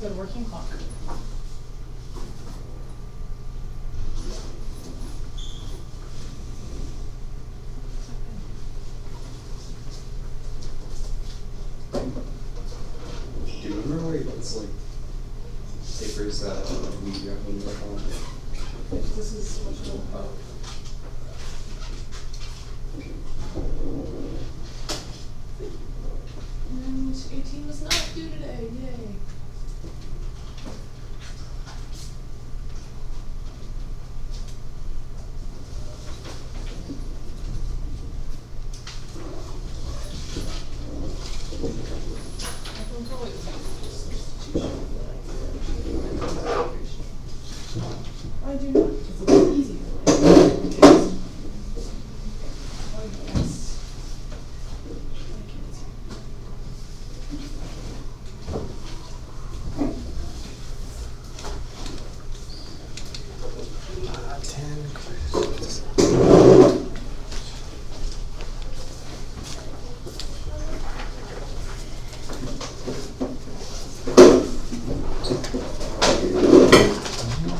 Good working clock. Do you remember where it's like papers that we recommend work on? This is so much more. And 18 was not due today, yay. I do not, because it's easier. Oh, yes.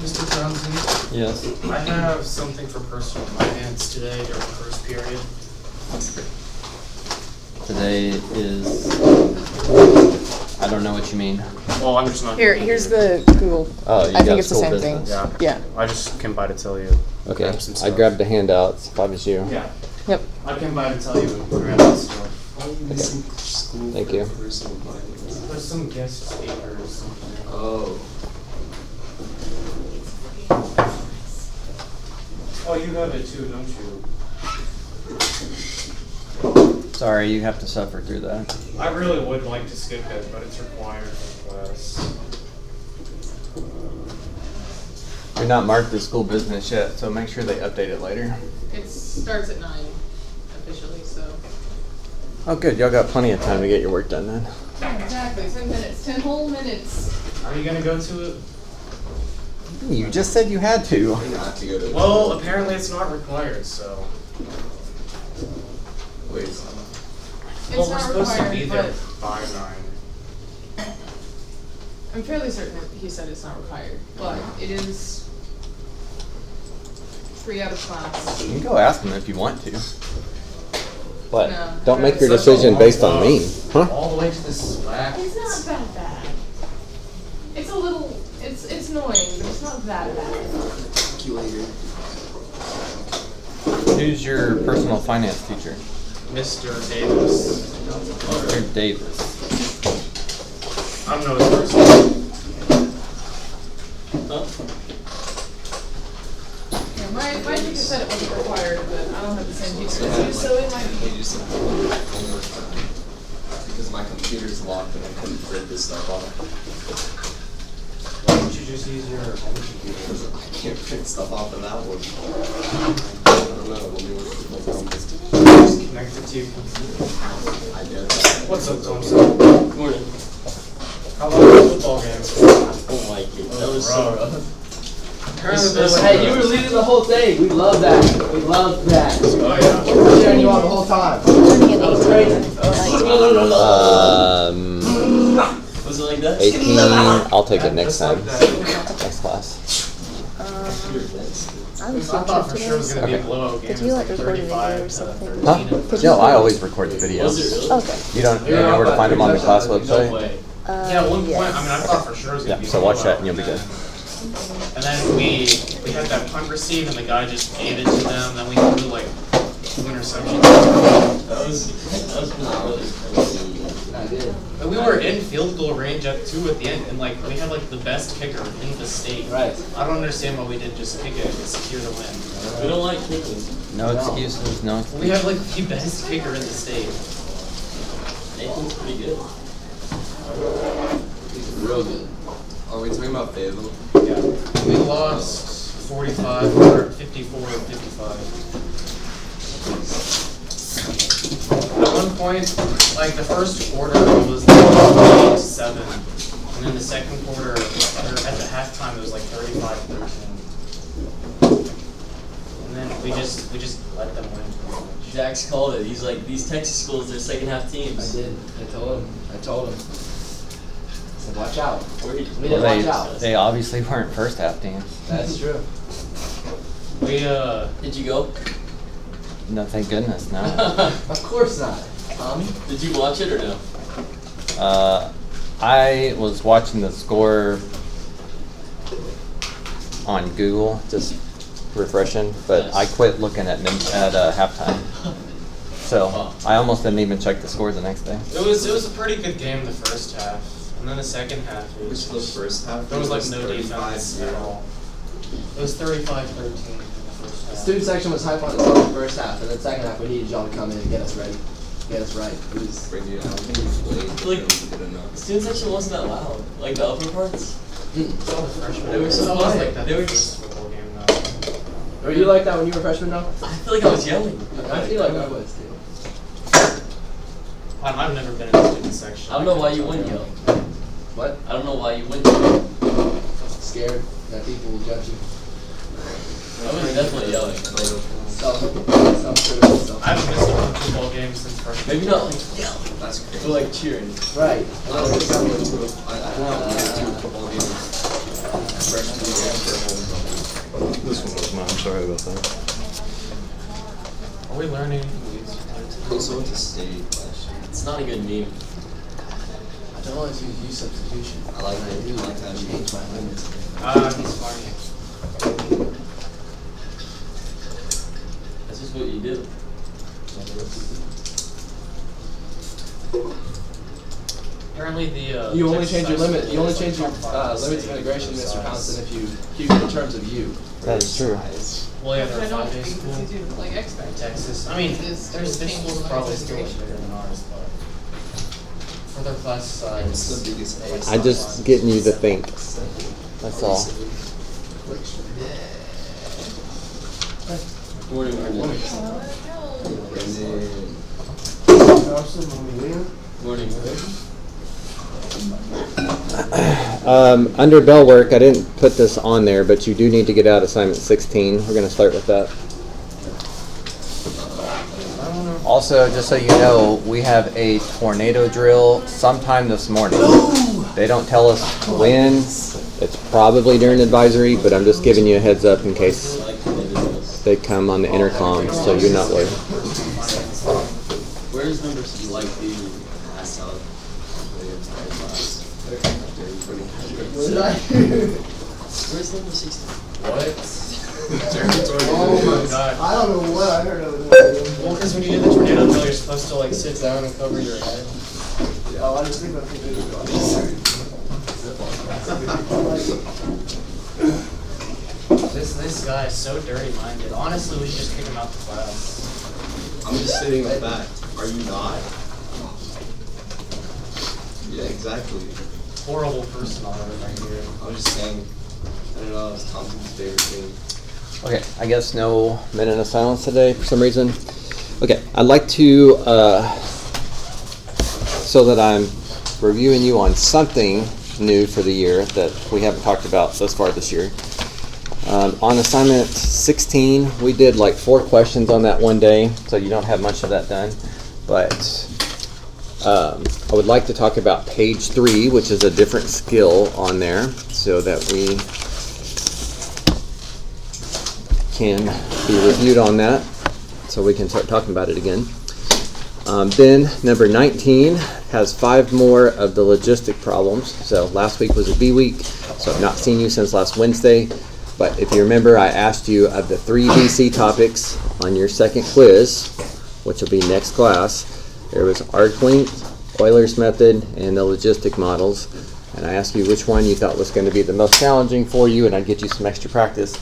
Mr. Townsend, Yes. I have something for personal finance today during the first period. Today is. I don't know what you mean. Well, I'm just not. Here's the Google. Oh, you I got think it's the school same business. thing. Yeah. Yeah. I just came by to tell you. Okay. Grab some I stuff. grabbed the handouts if I was you. Yeah. Yep. I came by to tell you and grab this stuff. Why are you missing school Thank for you. personal finance? There's some guest speaker or something. Oh. Oh, you have it too, don't you? Sorry, you have to suffer through that. I really would like to skip it, but it's required for class. You're not marked as school business yet, so make sure they update it later. It starts at 9 officially, so. Oh, good. Y'all got plenty of time to get your work done then. Exactly, 10 minutes, 10 whole minutes. Are you gonna go to it? You just said you had to. I have to go to. Well, apparently it's not required, so. Wait. It's Well, we're not supposed to be required, there but by 9. I'm fairly certain that he said it's not required, but it is 3 out of class. You can go ask them if you want to. But No. don't make your Such a decision long based on walk. me. Huh? All the way to the slack. It's not that bad. It's a little, it's annoying, but it's not that bad. Talk you later. Who's your personal finance teacher? Mr. Davis. Mr. Davis. I don't know his first name. Yeah, my teacher said it wasn't required, but I don't have the same teacher as you, so it might be. They just homework time. Because my computer's locked and I couldn't print this stuff off. Why don't you just use your home computer? Because I can't print stuff off of that one. I don't know. Let me look at my phone. Just connect it to your computer. I did that. What's up, Thompson? Good morning. How long was the football game? Oh my god, that was so rough. Apparently there's Hey, you were leading the whole thing. We love that. We love that. Oh yeah. We're cheering you on the whole time. That was great. Was it like that? 18. I'll take it next Just time. like that. Next class. I was I thought for sure it was gonna be a Okay. blowout game. Did you, It was like, record a video 35 or to something? 13. Huh? Did No, you- I always record the videos. Was it really? Okay. You don't know where to find them on the class No website? way. Yeah, at one point, I mean, I thought for sure it was gonna Yeah, be. so watch that blowout, and you'll be good. And then we had that punt receive, and the guy just gave it to them. Then we threw like 2 interceptions. That was really good. And we were in field goal range at 2 at the end, and like we had like the best kicker in the state. Right. I don't understand why we didn't just kick it and secure the win. We don't like kicking. No excuses, no We excuses. have like the best kicker in the state. Nathan's pretty good. He's real good. Are we talking about Fayetteville? Yeah. We lost 45 or 54 or 55. At one point, like the first quarter was like 8-7, and then the second quarter, or at the halftime, it was like 35-13. And then we just let them win. pretty much. Jax called it. He's like, these Texas schools, they're second half teams. I did. I told him. So watch out. We didn't watch out. They obviously weren't first half teams. That's true. We Did you go? No, thank goodness, no. Of course not. Tommy? Did you watch it or no? I was watching the score on Google, just refreshing, but Yes. I quit looking at halftime. So Oh. I almost didn't even check the score the next day. it was a pretty good game the first half, and then the second half it was Which the first half. there was like no 35 defense 0. at all. It was 35-13 in the first half. The student section was hype on itself in the first half, and then second half we needed y'all to come in and get us ready. Get us right. It was Brady, I don't think you played. Like- I don't think you did enough. Student section wasn't that loud. Like the upper parts. It's all the freshmen. They were so It's always quiet. like that They were the just- first football game though. Were you like that when you were a freshman though? I feel like I was yelling. I feel like I was too. I've never been in the student section. I don't know why you wouldn't yell. What? I don't know why you wouldn't yell. Scared that people will judge you. I was definitely yelling. Self-critical stuff. I haven't missed a football game since freshman. Maybe not like yelling, That's but crazy. like cheering. Right. I don't know, two football games. Freshman year for home. This one was mine, sorry about that. Are we learning? I also went to state last year. It's not a good meme. I don't always use substitution. I like that. I do I like that. change my limits. He's funny. That's just what you do. Apparently the You only Texas change your high limit. school You only is, like, change your top five in the limits state of integration, for Mr. size. Pounson, if you keep it in terms of you. That's true. Well, yeah, But they're I a don't 5A think school to do like in expect. Texas. I mean, This there's this change school's my probably still integration. bigger than ours, but for their class size, It's the biggest place. I'm just getting you to think. That's all. Morning, morning. Morning. Under bell work, I didn't put this on there, but you do need to get out assignment 16. We're going to start with that. Also, just so you know, we have a tornado drill sometime this morning. They don't tell us when. It's probably during advisory, but I'm just giving you a heads up in case they come on the intercom, so you're not worried. Where's number six? Like the pass out. Where's number 16? what? Oh my god. I don't know what I heard of it. Well, because when you do the tornado drill, you're supposed to like sit down and cover your head. Oh, I just think that's This guy is so dirty-minded. Honestly, we should just kick him out the class. I'm just stating the fact. Are you not? Yeah, exactly. Horrible person already right here. I was just saying. I don't know. It's Thompson's favorite thing. Okay, I guess no minute of silence today for some reason. Okay, I'd like to, so that I'm reviewing you on something new for the year that we haven't talked about thus far this year. On assignment 16, we did like 4 questions on that one day, so you don't have much of that done. But I would like to talk about page 3, which is a different skill on there, so that we can be reviewed on that, so we can start talking about it again. Then number 19 has 5 more of the logistic problems. So last week was a B week, so I've not seen you since last Wednesday. But if you remember, I asked you of the 3 BC topics on your second quiz, which will be next class. There was arc length, Euler's method, and the logistic models. And I asked you which one you thought was going to be the most challenging for you, and I'd get you some extra practice.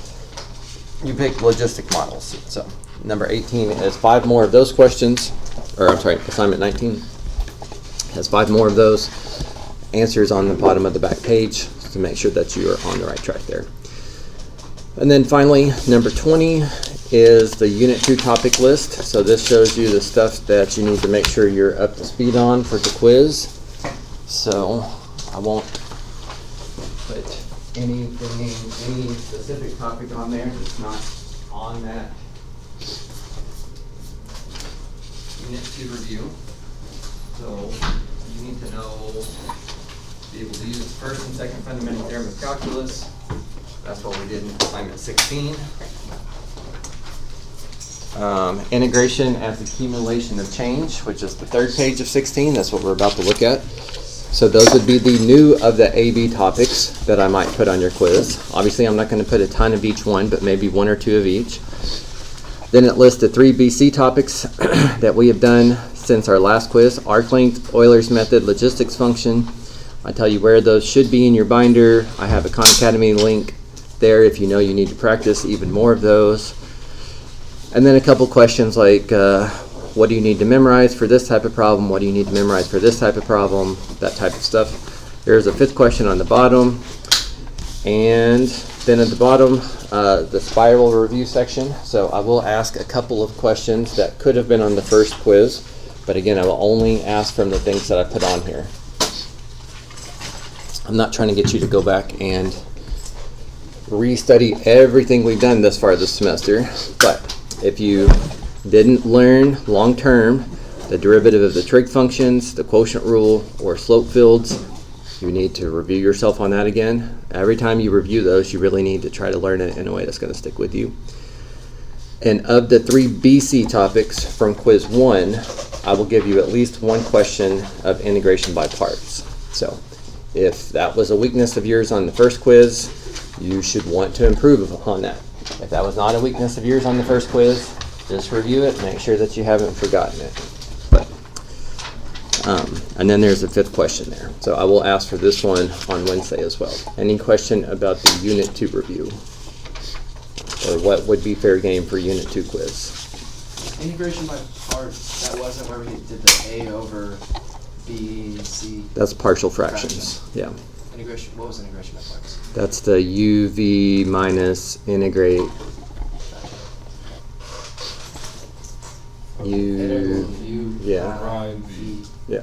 You picked logistic models. So number 18 is 5 more of those questions, or I'm sorry, assignment 19 has 5 more of those answers on the bottom of the back page to make sure that you are on the right track there. And then finally, number 20 is the Unit 2 topic list. So this shows you the stuff that you need to make sure you're up to speed on for the quiz. So I won't put any specific topic on there that's not on that Unit 2 review. So you need to know be able to use the first and second fundamental theorem of calculus. That's what we did in assignment 16. Integration as accumulation of change, which is the third page of 16. That's what we're about to look at. So those would be the new of the AB topics that I might put on your quiz. Obviously, I'm not going to put a ton of each one, but maybe one or two of each. Then it lists the 3 BC topics that we have done since our last quiz: arc length, Euler's method, logistics function. I tell you where those should be in your binder. I have a Khan Academy link there if you know you need to practice even more of those. And then a couple questions like, what do you need to memorize for this type of problem? What do you need to memorize for this type of problem? That type of stuff. There's a 5th question on the bottom. And then at the bottom, the spiral review section. So I will ask a couple of questions that could have been on the first quiz. But again, I will only ask from the things that I put on here. I'm not trying to get you to go back and restudy everything we've done thus far this semester. But if you didn't learn long-term the derivative of the trig functions, the quotient rule, or slope fields, you need to review yourself on that again. Every time you review those, you really need to try to learn it in a way that's going to stick with you. And of the 3 BC topics from quiz 1, I will give you at least one question of integration by parts. So if that was a weakness of yours on the first quiz, you should want to improve upon that. If that was not a weakness of yours on the first quiz, just review it, make sure that you haven't forgotten it. And then there's a 5th question there. So I will ask for this one on Wednesday as well. Any question about the Unit 2 review? Or what would be fair game for Unit 2 quiz? Integration by parts, that wasn't where we did the A over B, C. That's partial fractions. Yeah. Integration, what was integration by parts? That's the UV minus integrate Yeah.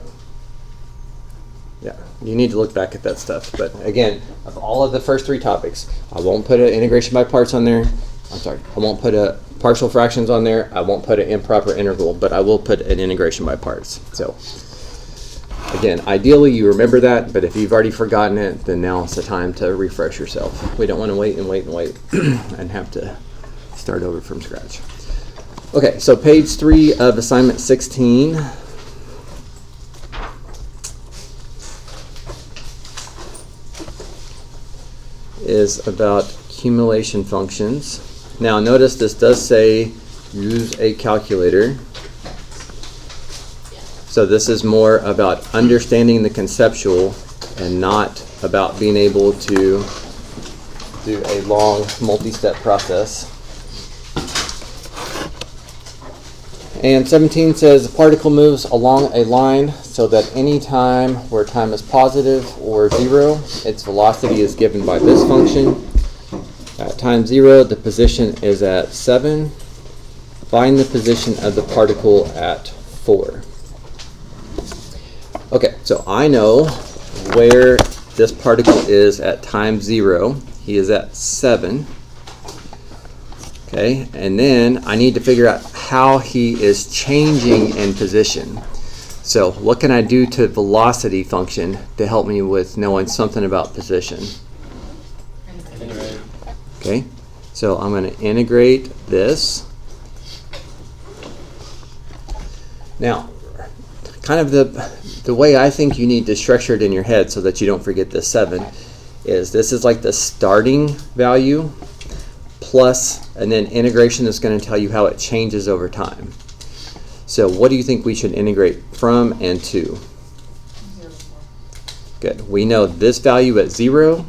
Yeah, you need to look back at that stuff. But again, of all of the first 3 topics, I won't put an integration by parts on there. I won't put a partial fractions on there. I won't put an improper integral, but I will put an integration by parts. So again, ideally you remember that, but if you've already forgotten it, then now is the time to refresh yourself. We don't want to wait and have to start over from scratch. Okay, so page 3 of assignment 16. Is about accumulation functions. Now notice this does say use a calculator. So this is more about understanding the conceptual and not about being able to do a long multi-step process. And 17 says a particle moves along a line so that any time where time is positive or 0, its velocity is given by this function. At time 0, the position is at 7. Find the position of the particle at 4. Okay, so I know where this particle is at time 0. He is at 7. Okay, and then I need to figure out how he is changing in position. So what can I do to velocity function to help me with knowing something about position? Integrate. Okay, so I'm going to integrate this. Now, kind of the way I think you need to structure it in your head so that you don't forget the 7 is this is like the starting value plus, and then integration is going to tell you how it changes over time. So what do you think we should integrate from and to? 0 to 4. Good. We know this value at 0.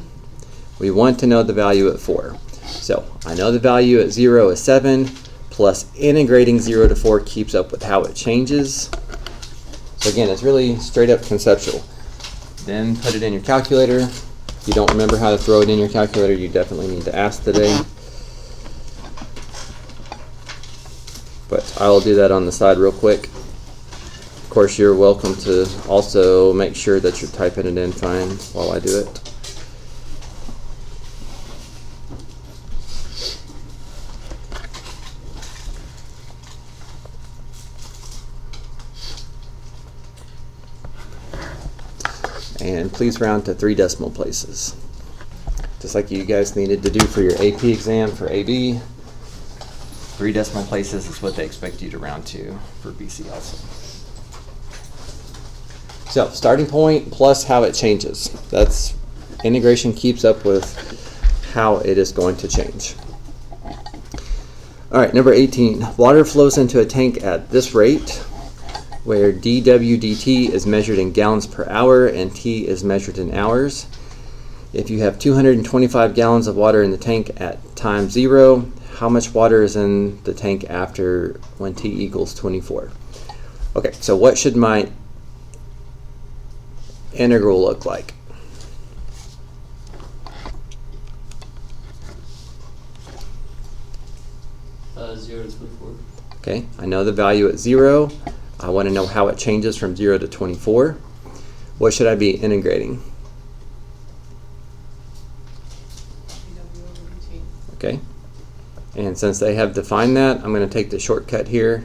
We want to know the value at 4. So I know the value at 0 is 7, plus integrating 0 to 4 keeps up with how it changes. So again, it's really straight up conceptual. Then put it in your calculator. If you don't remember how to throw it in your calculator, you definitely need to ask today. But I will do that on the side real quick. Of course, you're welcome to also make sure that you're typing it in fine while I do it. And please round to 3 decimal places. Just like you guys needed to do for your AP exam for AB. 3 decimal places is what they expect you to round to for BC also. So, starting point plus how it changes. That's integration keeps up with how it is going to change. All right, number 18. Water flows into a tank at this rate, where dW dt is measured in gallons per hour and T is measured in hours. If you have 225 gallons of water in the tank at time 0, how much water is in the tank after when T equals 24? Okay, so what should my integral look like? Zero to 24. Okay, I know the value at 0. I want to know how it changes from 0 to 24. What should I be integrating? dW over dt. Okay, and since they have defined that, I'm going to take the shortcut here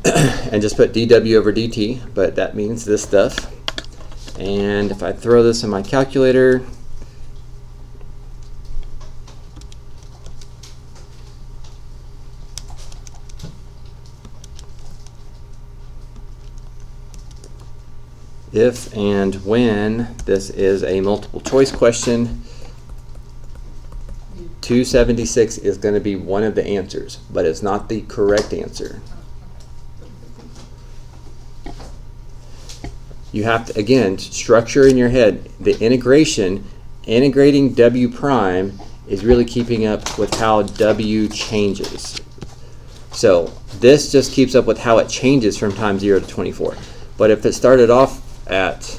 and just put dW over dt, but that means this stuff. And if I throw this in my calculator, if and when this is a multiple choice question, 276 is going to be one of the answers, but it's not the correct answer. You have to, again, structure in your head the integration. Integrating W prime is really keeping up with how W changes. So this just keeps up with how it changes from time 0 to 24. But if it started off at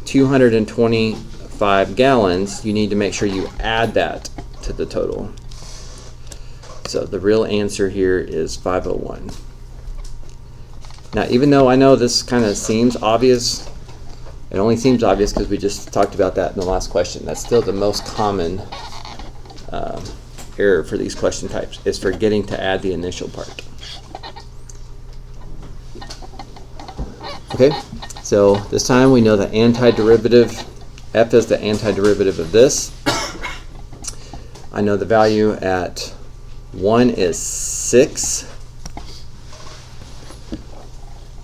225 gallons, you need to make sure you add that to the total. So the real answer here is 501. Now, even though I know this kind of seems obvious, it only seems obvious because we just talked about that in the last question. That's still the most common error for these question types, is forgetting to add the initial part. Okay, so this time we know the antiderivative, f is the antiderivative of this. I know the value at 1 is 6.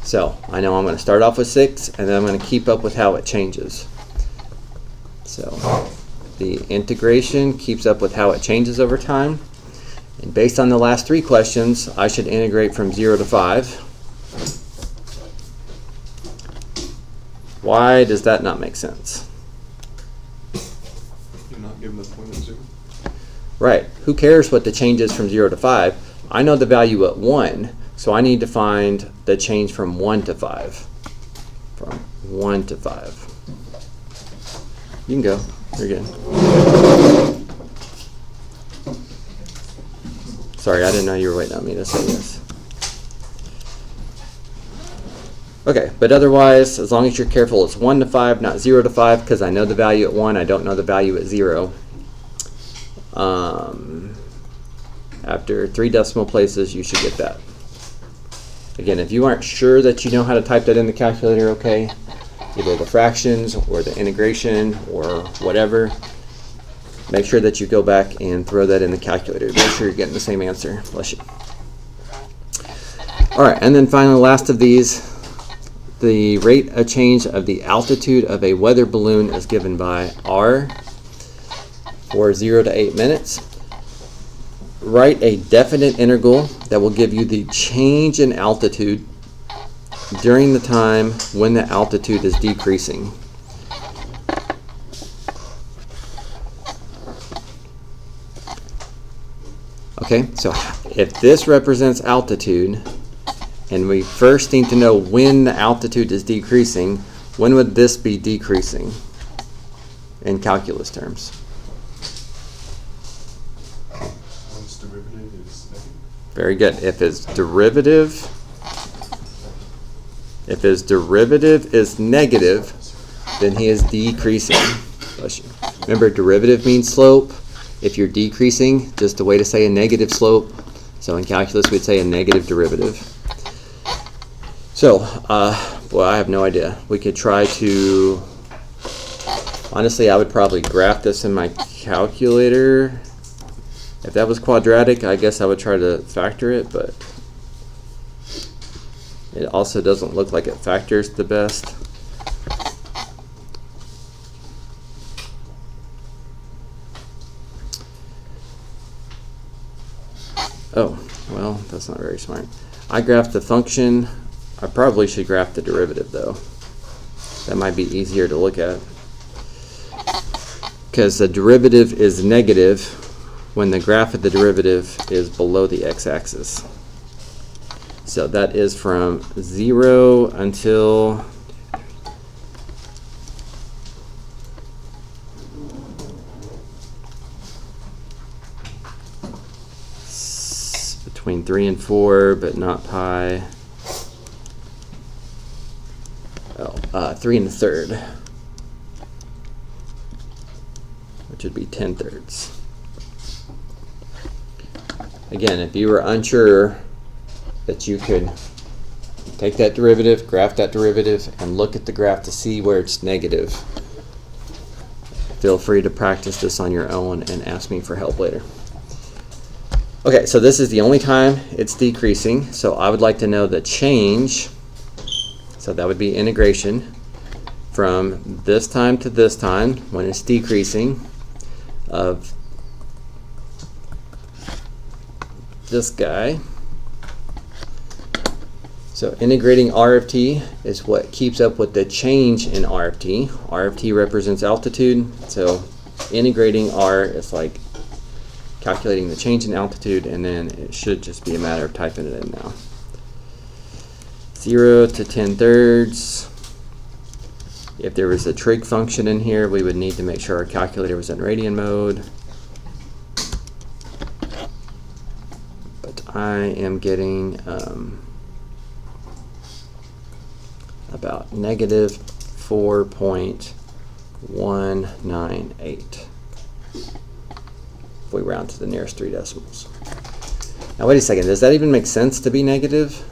So I know I'm going to start off with 6, and then I'm going to keep up with how it changes. So the integration keeps up with how it changes over time. And based on the last 3 questions, I should integrate from 0 to 5. Why does that not make sense? You're not given the point at 0. Right. Who cares what the change is from 0 to 5? I know the value at 1, so I need to find the change from 1 to 5. From 1 to 5. You can go. You're good. Sorry, I didn't know you were waiting on me to say yes. Okay, but otherwise, as long as you're careful, it's 1 to 5, not 0 to 5, because I know the value at 1, I don't know the value at 0. After 3 decimal places, you should get that. Again, if you aren't sure that you know how to type that in the calculator, okay, either the fractions or the integration or whatever, make sure that you go back and throw that in the calculator. Make sure you're getting the same answer. Bless you. All right, and then finally, last of these, the rate of change of the altitude of a weather balloon is given by R for 0 to 8 minutes. Write a definite integral that will give you the change in altitude during the time when the altitude is decreasing. Okay, so if this represents altitude, and we first need to know when the altitude is decreasing, when would this be decreasing in calculus terms? Once derivative is negative. Very good. If his derivative is negative, then he is decreasing. Bless you. Remember, derivative means slope. If you're decreasing, just a way to say a negative slope. So in calculus, we'd say a negative derivative. So Well, I have no idea. We could try to, honestly, I would probably graph this in my calculator. If that was quadratic, I guess I would try to factor it, but it also doesn't look like it factors the best. Oh, well, that's not very smart. I graphed the function. I probably should graph the derivative, though. That might be easier to look at. Because the derivative is negative when the graph of the derivative is below the x-axis. So that is from 0 until between 3 and 4, but not pi. 3 1/3, which would be 10/3. Again, if you were unsure that you could take that derivative, graph that derivative, and look at the graph to see where it's negative, feel free to practice this on your own and ask me for help later. Okay, so this is the only time it's decreasing, so I would like to know the change. So that would be integration from this time to this time when it's decreasing of this guy. So integrating R of t is what keeps up with the change in R of t. R of t represents altitude, so integrating R is like calculating the change in altitude, and then it should just be a matter of typing it in now. 0 to 10/3. If there was a trig function in here, we would need to make sure our calculator was in radian mode. But I am getting about negative 4.198 if we round to the nearest 3 decimals. Now wait a second, does that even make sense to be negative?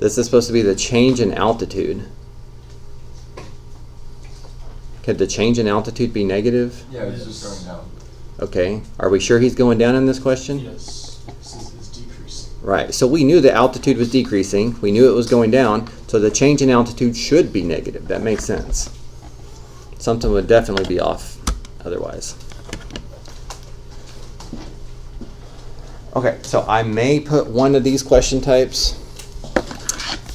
This is supposed to be the change in altitude. Could the change in altitude be negative? Yeah, it's just going down. Okay. Are we sure he's going down in this question? Yes, since it's decreasing. Right. So we knew the altitude was decreasing. We knew it was going down. So the change in altitude should be negative. That makes sense. Something would definitely be off otherwise. Okay. So I may put one of these question types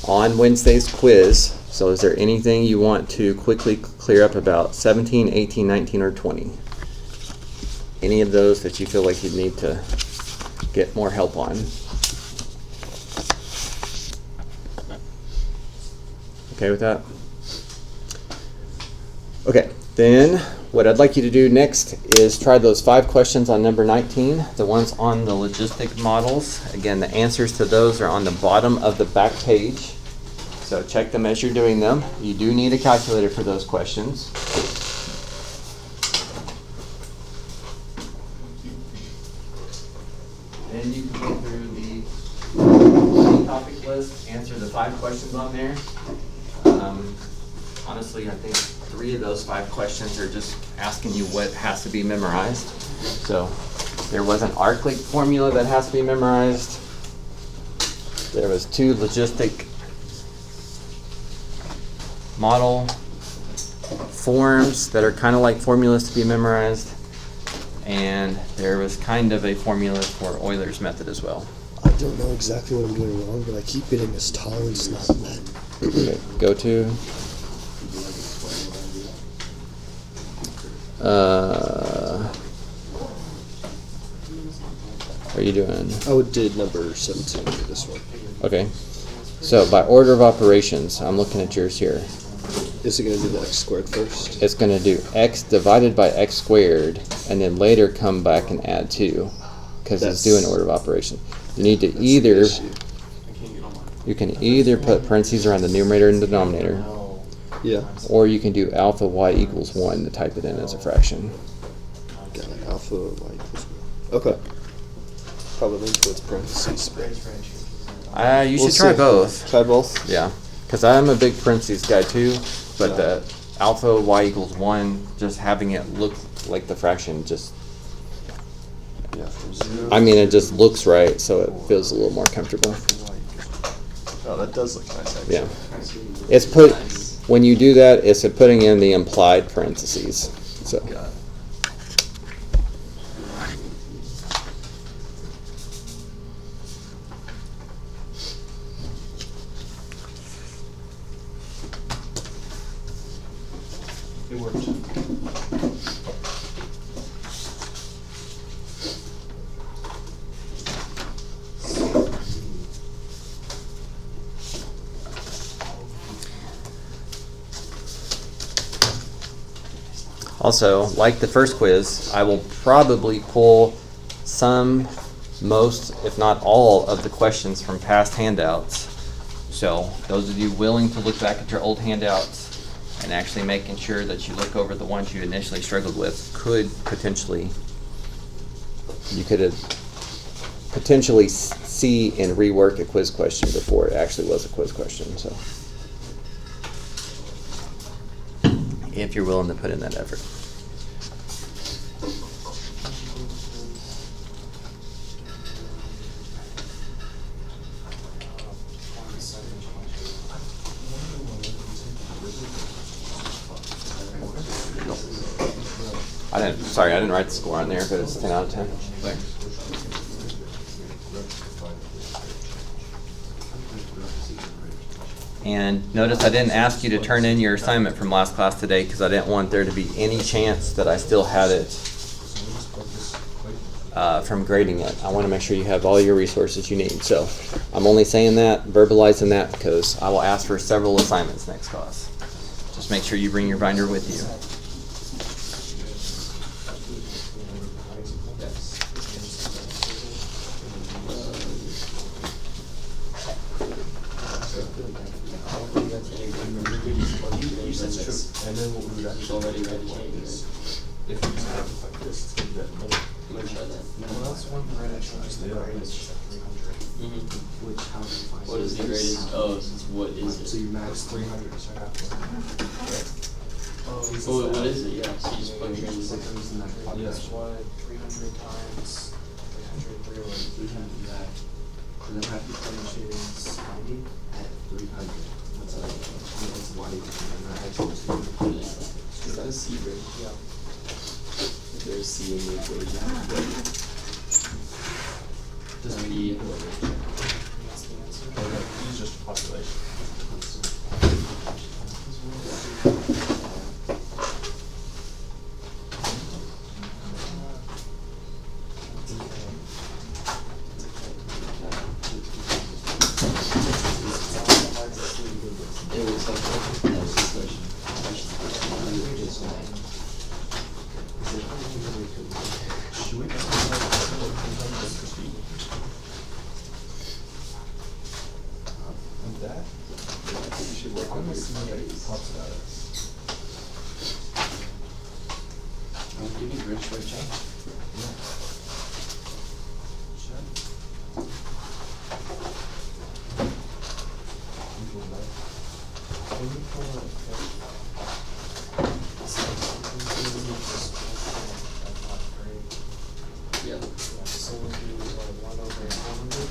on Wednesday's quiz. So is there anything you want to quickly clear up about 17, 18, 19, or 20? Any of those that you feel like you need to get more help on? Okay with that? Okay, then what I'd like you to do next is try those 5 questions on number 19, the ones on the logistic models. Again, the answers to those are on the bottom of the back page. So check them as you're doing them. You do need a calculator for those questions. Then you can go through the topic list, answer the 5 questions on there. Honestly, I think 3 of those 5 questions are just asking you what has to be memorized. So there was an arc length formula that has to be memorized. There was 2 logistic model forms that are kind of like formulas to be memorized, and there was kind of a formula for Euler's method as well. I don't know exactly what I'm doing wrong, but I keep getting this tolerance not met. Okay, go to what are you doing? I did number 17 for this one. Okay, so by order of operations, I'm looking at yours here. Is it going to do the x squared first? It's going to do x divided by x squared, and then later come back and add 2, because it's doing order of operation. You need to either, you can either put parentheses around the numerator and denominator, Yeah. or you can do alpha y equals 1 to type it in as a fraction. Got it. Alpha y equals 1. Okay. Probably lean towards parentheses. But You We'll should try see. both. Try both. Yeah, because I'm a big parentheses guy too, but the alpha y equals 1, just having it look like the fraction just, Yeah, from 0. I mean, it just looks right, so it feels a little more comfortable. Oh, that does look nice, actually. Yeah. It's put, when you do that, it's putting in the implied parentheses, so. Got it. It worked. Also, like the first quiz, I will probably pull some, most, if not all, of the questions from past handouts. So, those of you willing to look back at your old handouts and actually making sure that you look over the ones you initially struggled with could potentially, you could potentially see and rework a quiz question before it actually was a quiz question, so. If you're willing to put in that effort. I didn't write the score on there, but it's 10 out of 10. Thanks. And notice I didn't ask you to turn in your assignment from last class today because I didn't want there to be any chance that I still had it from grading it. I want to make sure you have all your resources you need. So I'm only saying that, verbalizing that, because I will ask for several assignments next class. Just make sure you bring your binder with you. And then what we would actually already ready do changes. is, if we just have it like this, it's gonna be that middle. Well, that's one grade, just the grade is 300. Which, how do you find What is the greatest? Oh, it's what is So it? your max 300, so I have to. Oh, what is it? Yeah, so you just plug your in. Yeah. That's what 300 times 300, 300. that. And then have to finish it in 90 at 300. That's like, that's why you can actually see. Is that a C grade? Yeah. If there's C in the equation. Does B. That's the answer. Use just population. It was like, that was the question. Should we and that? You should work on this. Pops it out. You need rich for a change. Yeah. So we'll do 1 over 400.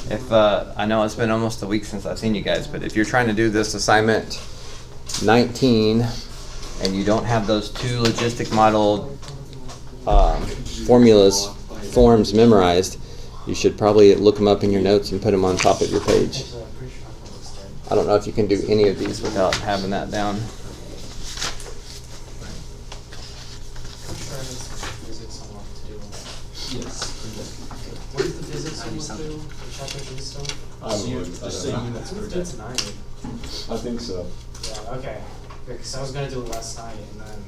If I know it's been almost a week since I've seen you guys, but if you're trying to do this assignment 19 and you don't have those 2 logistic model forms memorized, you should probably look them up in your notes and put them on top of your page. I don't know if you can do any of these without having that down. What is the physics on this too? That's 9. I think so. Yeah, okay. Because I was gonna do it last night and then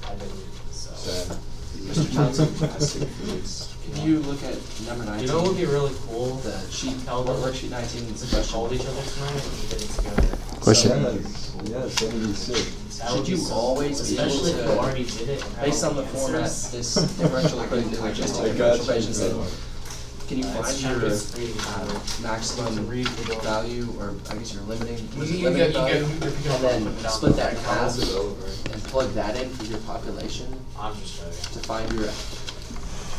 I didn't, so. Sad. Mr. Townsend, Plastic foods. if you look at number 19, You know what would be really cool? the sheet, Calvin, worksheet 19, it's a We question. called each other tonight and we did it together. Question. Yeah, 76. That would Should be you so always cool, be able especially if to- you already did it and had Based all on the format, answers. this differential equation is just a I differential got equation. So you. can you It's find kind your of free. maximum value, or I guess your limiting, You get value, you're picking up and then putting down split the that in half Pass it over. and plug that in for your population I'm just joking. to find your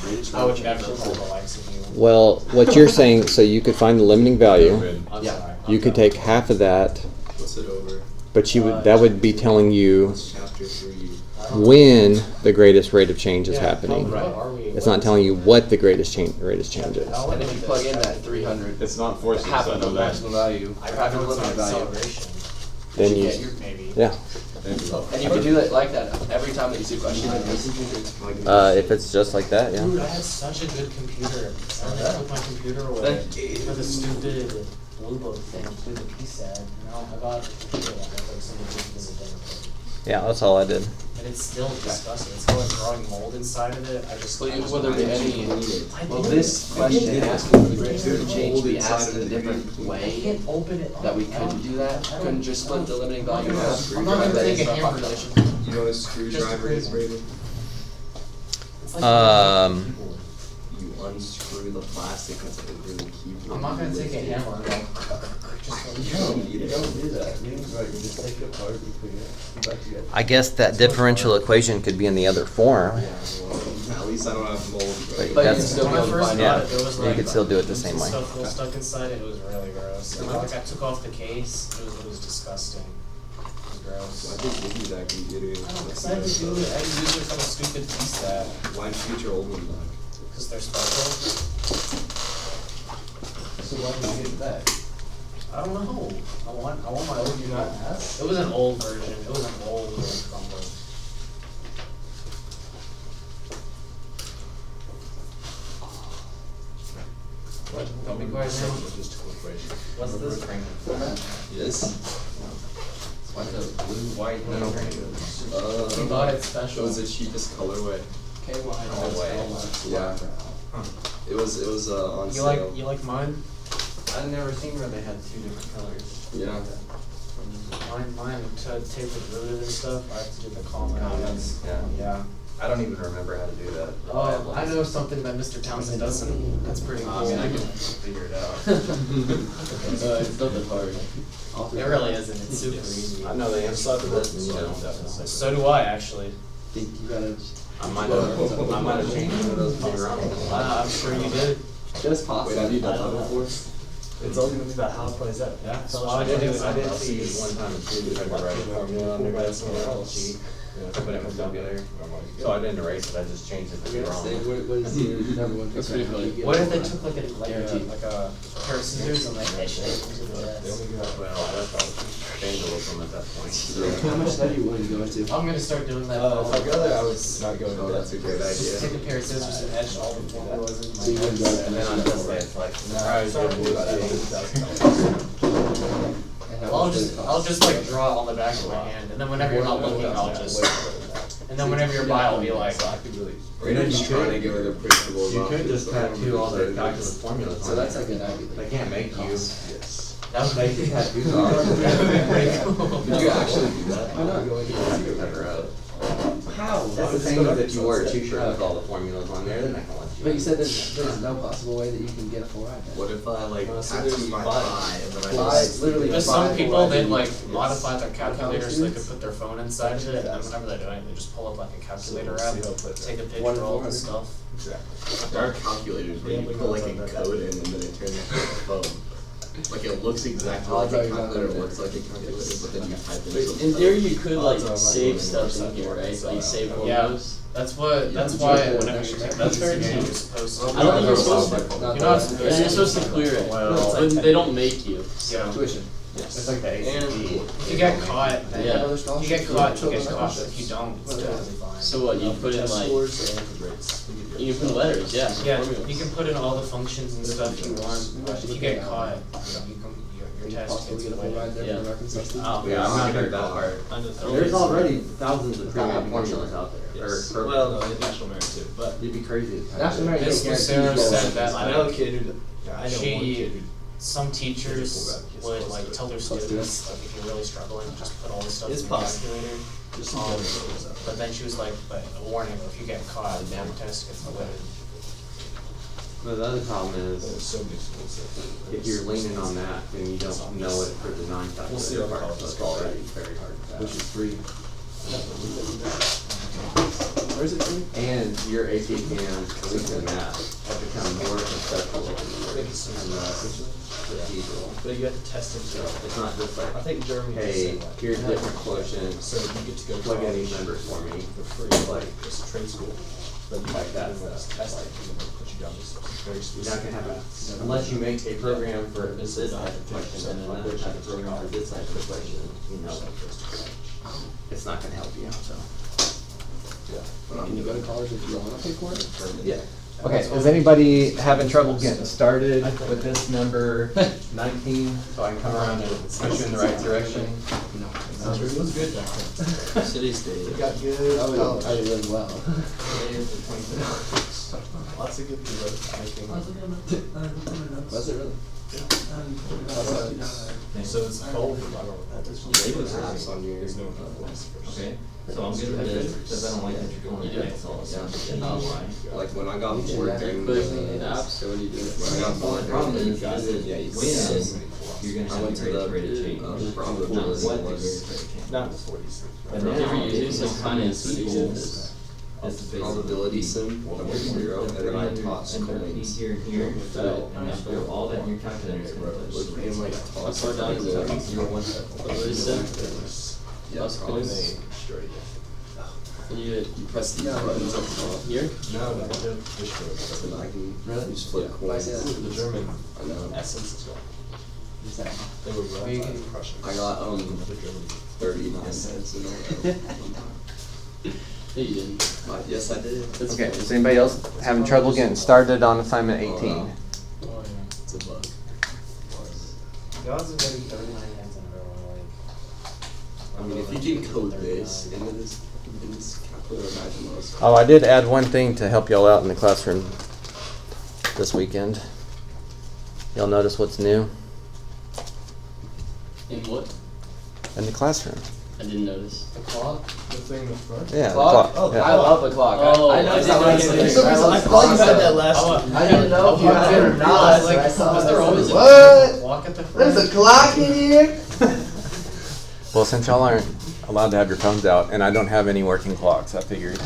greatest I would change. never call the likes of you. Well, what you're saying, so you could find the limiting value. I'm Yeah. sorry. You could take half of that, What's it over? but that would be telling you Chapter 3. when the greatest rate of change is Yeah, happening. what are we- It's not telling you what the rate of change is. And if you plug in that 300, It's not forcing half of son the of that. maximum value, or I half of know the it's not limiting value, acceleration. Then you, get your, Maybe. yeah. and you can do that like that every time that you see a question. If it's just like that, yeah. Dude, I had such a good computer. And then I took my computer away for the stupid blue book thing with the PSAD. Now I got a computer that has like some ridiculous thing. Yeah, that's all I did. And it's still disgusting. It's got like growing mold inside of it. I just Will there be any? Well, do this question asking for the greatest rate of change be asked in a different I way can't open it. that we couldn't do that. Couldn't just split the limiting value in half. I'm not gonna That take is a our hammer. population. You know what a screwdriver is rated? You unscrew the plastic that's like really keep. I'm not gonna take a hammer and go You don't need it. do that. You just take it apart and put it back together. I guess that differential equation could be in the other form. At least I don't have mold. But But you can that's- still be When I able to first find got out. it, there was You like could still do it the same way. stuff was stuck inside it. It was really gross. And like I took off the case. It was disgusting. It was gross. I think give you that computer. I don't decide to do it. I use it from a stupid PSAT Why shoot your old one back? because they're special. So why did you get that? I don't know. I want my old. You not ask? It was an old version. It was an old Chromebook. Don't be quiet now. What's this? Yes. Like the blue, white, No. We bought it It special. was the cheapest colorway. KY. Oh, wait. Yeah. It was on You sale. like mine? I've never seen where they had two different colors. Yeah. Mine to tape the derivative and stuff. I have to do the comments. Comments, yeah. Yeah. I don't even remember how to do that. Oh, I know something that Mr. Townsend doesn't. That's pretty cool. I mean, I can figure it out. It's not that hard. It really isn't. It's super easy. I know the answer to this, you know, definitely. So do I actually. Think you gotta I might have changed one of those later on. I'm sure you did. just possible. Wait, have you done I don't that know. before? It's all gonna be about how it plays out. Yeah. So So I did do see one time in school, tried to write a formula on there, but it's somewhere else. Cheat, but it comes out together. So I didn't erase it, I just changed it to be wrong. What is your number one? That's pretty funny. What if they took like a Guaranteed. pair of scissors and like etched it into the desk? Well, that's all vandalism at that point. How much study are you willing to go into? I'm gonna start doing that. If I go there, I would not go to Oh, that. that's a great Just take idea. a pair of scissors and etch all the formulas into So you my wouldn't desk. go And then on this day, it's like, Nah, it's not blue, And I'll just like draw on the back of my hand, and then whenever you're not looking, I'll just. And then whenever you're by, I'll be like, We're not just trying to get rid of principles. You off could this just one. tattoo all the calculus formulas So on that's there. like an Ivy League. They can't make you. Yes. that would make it tattoos on. Pretty Did you actually do that? Why not? How? That's the same as if you wore a t-shirt with all the formulas on there, then I can let you. But you said there's no possible way that you can get a full ride. What if I like Well, so tattoo there's my five. eye and then I Five, just literally Just five some people, rides they a like week. modify their calculator so they could students? put their phone inside of it, and then whenever they're doing it, they just pull up like a calculator So app, we'll see how it plays take a One picture in of all the 400. stuff. There are calculators where you put like a code in and then it turns into a phone. Like it looks exactly I'll like draw a you down calculator, there. looks like a calculator, but then you type in something. In theory, you could like Odds are I'm not save going stuff to in here, right? Like save Yeah. formulas. That's what. That's Yeah, why yeah, whenever yeah. you're taking that certificate, you're supposed to. I don't think you're supposed to. Not You're not that. Yeah, you're supposed to clear it, Well, but they don't make you. Yeah. Tuition. It's like the And If you get caught, They Yeah. have other you scholarships. get caught, you Children's get caught. scholarships. If you don't, it's totally fine. so what? You put in Test like scores and you can put letters, yeah. Yeah, formulas. you can put in all the functions and stuff you want, but if you get caught, you can, you're think test possible to gets get a full ride there Yeah. for American Sustain? Oh, Yeah, I'm not heard that car. part. There's already thousands of It's got premium that Porsche formulas on it. out there. Yes. Or Well, no, it's National Merit too, but You'd be crazy. to National Merit Miss guarantees Lucero low said levels. that, I know a kid who, yeah, I know one She- kid who. Some teachers would like tell their Let's do it. students, like if you're really struggling, just put all this stuff It's in the possible. calculator. Just some Um, other photos out But then she was like, but a warning, if you get caught, the test gets delayed. But the other problem There's is, so many schools that. if you're leaning on that, then you don't know it for the non-calculated We'll see what part, colleges so it's call it. already very hard to pass. Which is free. Where is it free? And your AP cams, at least in math, have become more conceptual and less procedural. But you have to test it, so It's not just like, I think Germany just hey, said that. here's different quotients, So you get to go plug in these college numbers for me. for free, like just trade school. But you Like that that stuff. test it, and then they put you down this very You're specific. not gonna have paths. a, unless you make a program for This this is type of question and another type of program for this type of question, you know, it's not gonna help you out, so. Can you go to college if you don't wanna pay for it? Yeah. Okay, is anybody having trouble getting started with this number 19, so I can come around and push you in the right direction? It was good back then. City state. It got good. Oh, yeah, I did really well. Lots of good people making. Was it really? So it's cold. There's no. Okay, so I'm good with this, because I don't like that you're going to Excel, so Like when I got bored during But the, apps, so what do you do? when I got bored The problem during is, the, is yeah, you when said, you're gonna I have went the to greatest the, rate of change. Not probability what the was- greatest rate of change. Not the 40s. But If now, you're using it's some just finance people, studies, this is basically. probability sim, Well, number we're gonna 0, put and then I 300 tossed and 13 coins. here and here, so, and then throw all that in your calculator. Was being like tossed. far down is that? 0, 1, What is that? Yeah, Plus probably. coins. Straight. And you You press these buttons up top, here? No, no, fish and I can Really? just flip Yeah. coins. The German I know. essence is gone. Is that? They were Where you run by getting- the Prussians. I got, The German. 39 cents and all that. No, you didn't. Yes, I did. Okay, is anybody else having trouble getting started on assignment 18? Oh, yeah. It's a bug. God's been getting 39 hands in a row, like. I mean, if you can code this into this calculator, imagine those. Oh, I did add one thing to help y'all out in the classroom this weekend. Y'all notice what's new In what? in the classroom? I didn't notice. The clock? The thing in the front? Yeah, the Clock? clock. Oh, yeah. I love the clock. Oh, I noticed I that when I didn't was know in that. there. I thought you had that last Oh, I didn't know if you had it or not, I was so I like, saw was it. there always a What? clock at the front? There's a clock in here? Well, since y'all aren't allowed to have your phones out, and I don't have any working clocks, I figured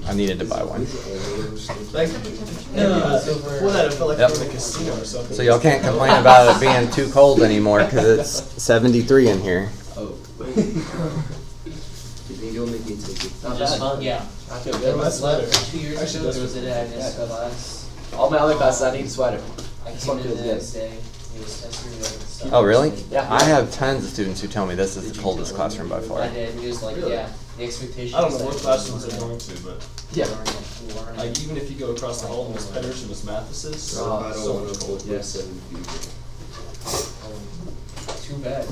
I needed to buy one. Thank you. Before that, it felt like Yep. we were in a casino or something. So y'all can't complain about it being too cold anymore because it's 73 in here. Oh. You think you'll make me take it? Not Just bad. fun, yeah. I feel Yeah, good. my sweater. 2 years Actually, ago, that's there was a what- dad in Yeah. his class. All my other classes, I need a sweater. I This came one in feels the good. next day, he was testing me and stuff. Oh, really? Yeah. I have tons of students who tell me this is the coldest classroom by far. I did, and he was like, Really? yeah, the expectation I don't is know that what you classrooms they're learn going to, but Yeah. learn like even if you go across the hall to Miss Petters or Miss Mathis's, So I don't so want much to cold. hold this and be. Too bad.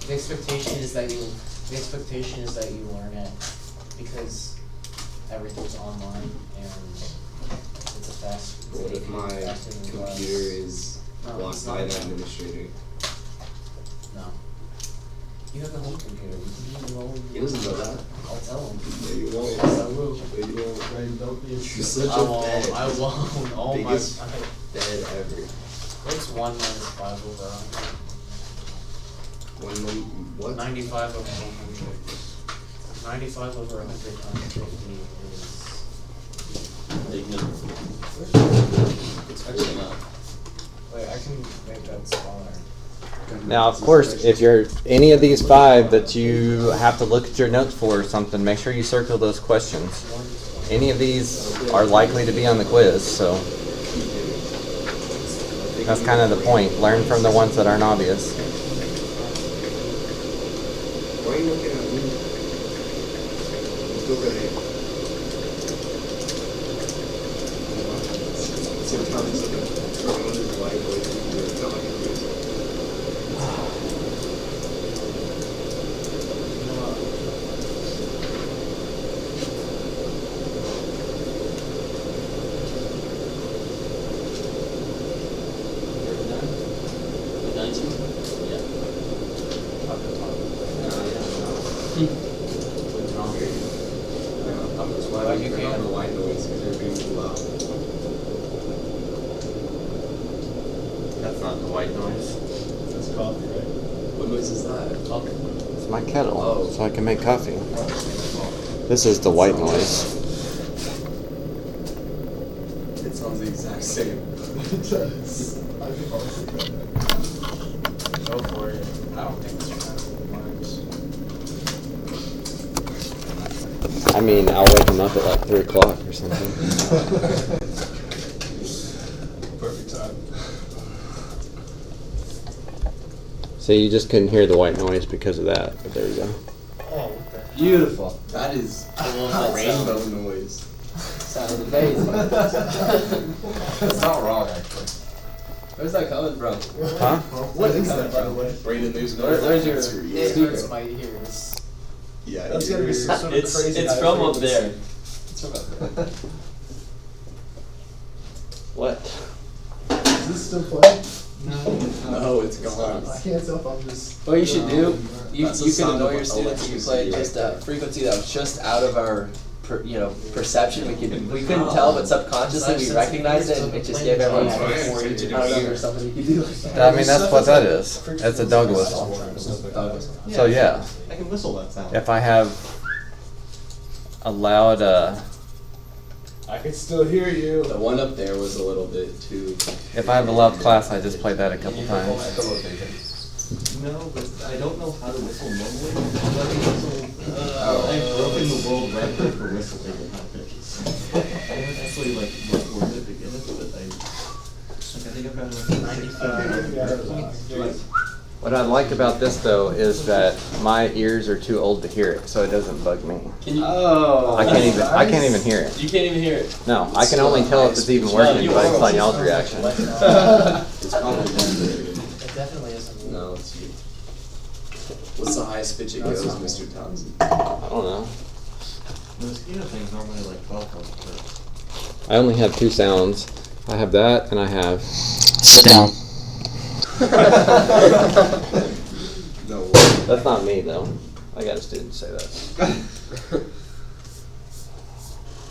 The expectation is that you learn it because everything's online and it's a fast. What if my computer is No, blocked it's by not. the administrator? No. You have a home computer. You can do all He doesn't know that. I'll tell him. Maybe you won't. Yes, I will. Maybe you won't. Don't be a You're such I a won't. bad. I won't. Oh my. Biggest bad ever. What's 1 minus 5 over 100? What? 95 over 100. 95 over 100 times 50 is. Big number. It's actually not. Wait, I can make that smaller. Now, of course, if you're any of these 5 that you have to look at your notes for or something, make sure you circle those questions. Any of these are likely to be on the quiz, so that's kind of the point. Learn from the ones that aren't obvious. Why are you looking at me? Let's go right here. See what time it's looking. Turn on the light, wait, it's not like it's you turn can. on the white noise because you're being too loud. That's not the white noise. That's coffee, right? What noise is that? It's my kettle, Oh. so I can make coffee. This is the white noise. It sounds the exact same. It does. I can honestly bet that. Go for it. I don't think it's I mean, I'll wake him up at like 3 o'clock or something. Perfect time. So you just couldn't hear the white noise because of that, but there you go. Beautiful. That is That rainbow sounds- noise. Sounds amazing. That's not wrong, actually. Where's that coming from? Huh? Where's it coming from? Brandon, there's no Where's your answer. It speaker? hurts my ears. Yeah, That's gotta be some sort of It's crazy. it's from up there. It's from up there. What? Is this still playing? No, it's gone. I can't tell if I'm just. What you should do, you That's the can sound annoy of your students. You can electricity play right just there. a frequency that was just out of our, perception. We couldn't tell, but subconsciously we recognized it, and it just gave everyone Oh, yeah. 4 years or something. You could do like that. I mean, that's what that is. It's a dog whistle. So yeah, I can whistle that sound. if I have a loud, I can still hear you. The one up there was a little bit too. if I have a loud class, I just play that a couple times. No, but I don't know how to whistle normally. Let me whistle. I've broken the world record for whistling in high pitches. I haven't actually like recorded it again, but I think I've got like What I like about this though is that my ears are too old to hear it, so it doesn't bug me. Can you? Oh. I can't even hear it. You can't even hear it. No, I can only tell if it's even working based on y'all's reaction. It's probably It definitely isn't. no, it's you. What's the highest pitch it goes, Mr. Townsend? I don't know. the mosquito thing's normally like 12 hertz. I only have 2 sounds. I have that, and I have. Sit down. No way. That's not me though. I got a student say that.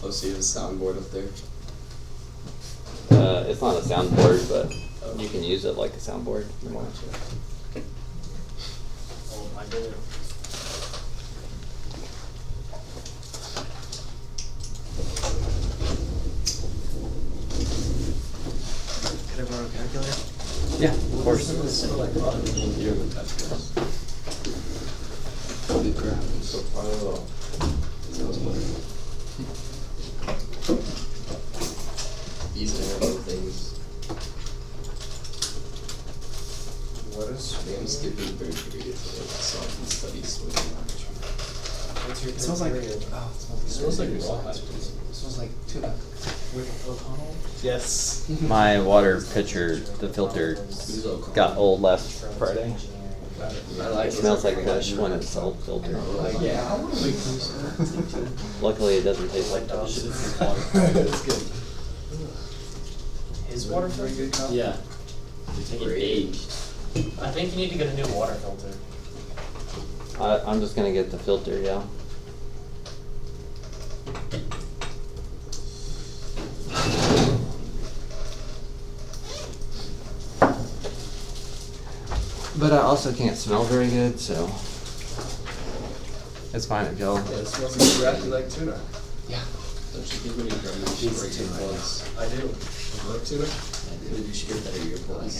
Oh, so you have a soundboard up there? It's not a soundboard, but you can use it like a soundboard if you want to. Oh, I do. Could I borrow a calculator? Yeah, of course. Good crap. Sounds funny. These terrible things. What is? I'm skipping third period for self and studies with What's your It smells like. period? Oh, It smells like raw. It smells like tuna. With O'Connell? Yes. My water pitcher, the filter, got old last Friday. I like It smells like Kush when it's old filter. Yeah. Luckily, it doesn't taste like Kush. It's good. His water filter? Yeah. It's aged. I think you need to get a new water filter. I'm just gonna get the filter, yeah. But I also can't smell very good, so it's fine if y'all. Yeah, it smells exactly like tuna. Don't you think when you grab these Pizza short tuna. earbuds, I do. You like tuna? maybe you should get better earbuds?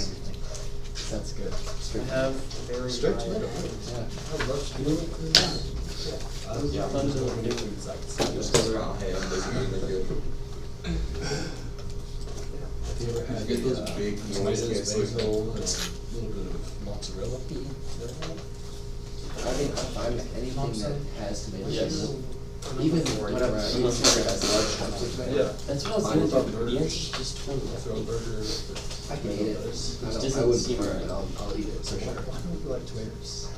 That's good. I have very Straight dry- tomato. Yeah. I love tuna. I was Yeah. Just because they're all ham doesn't mean they're good. Have you ever had You get those the, big noise tomatoes, canceling. basil, and a little bit of mozzarella? I think I find that anything that has tomato Yes. sauce, even whenever I eat something that has large chunks of tomato, Yeah. That's what I was Mine doing is on about burgers. just 20. Throw a burger. I can eat it. I doesn't wouldn't seem prefer it, right. but I'll eat it for sure. Why don't you like tomatoes?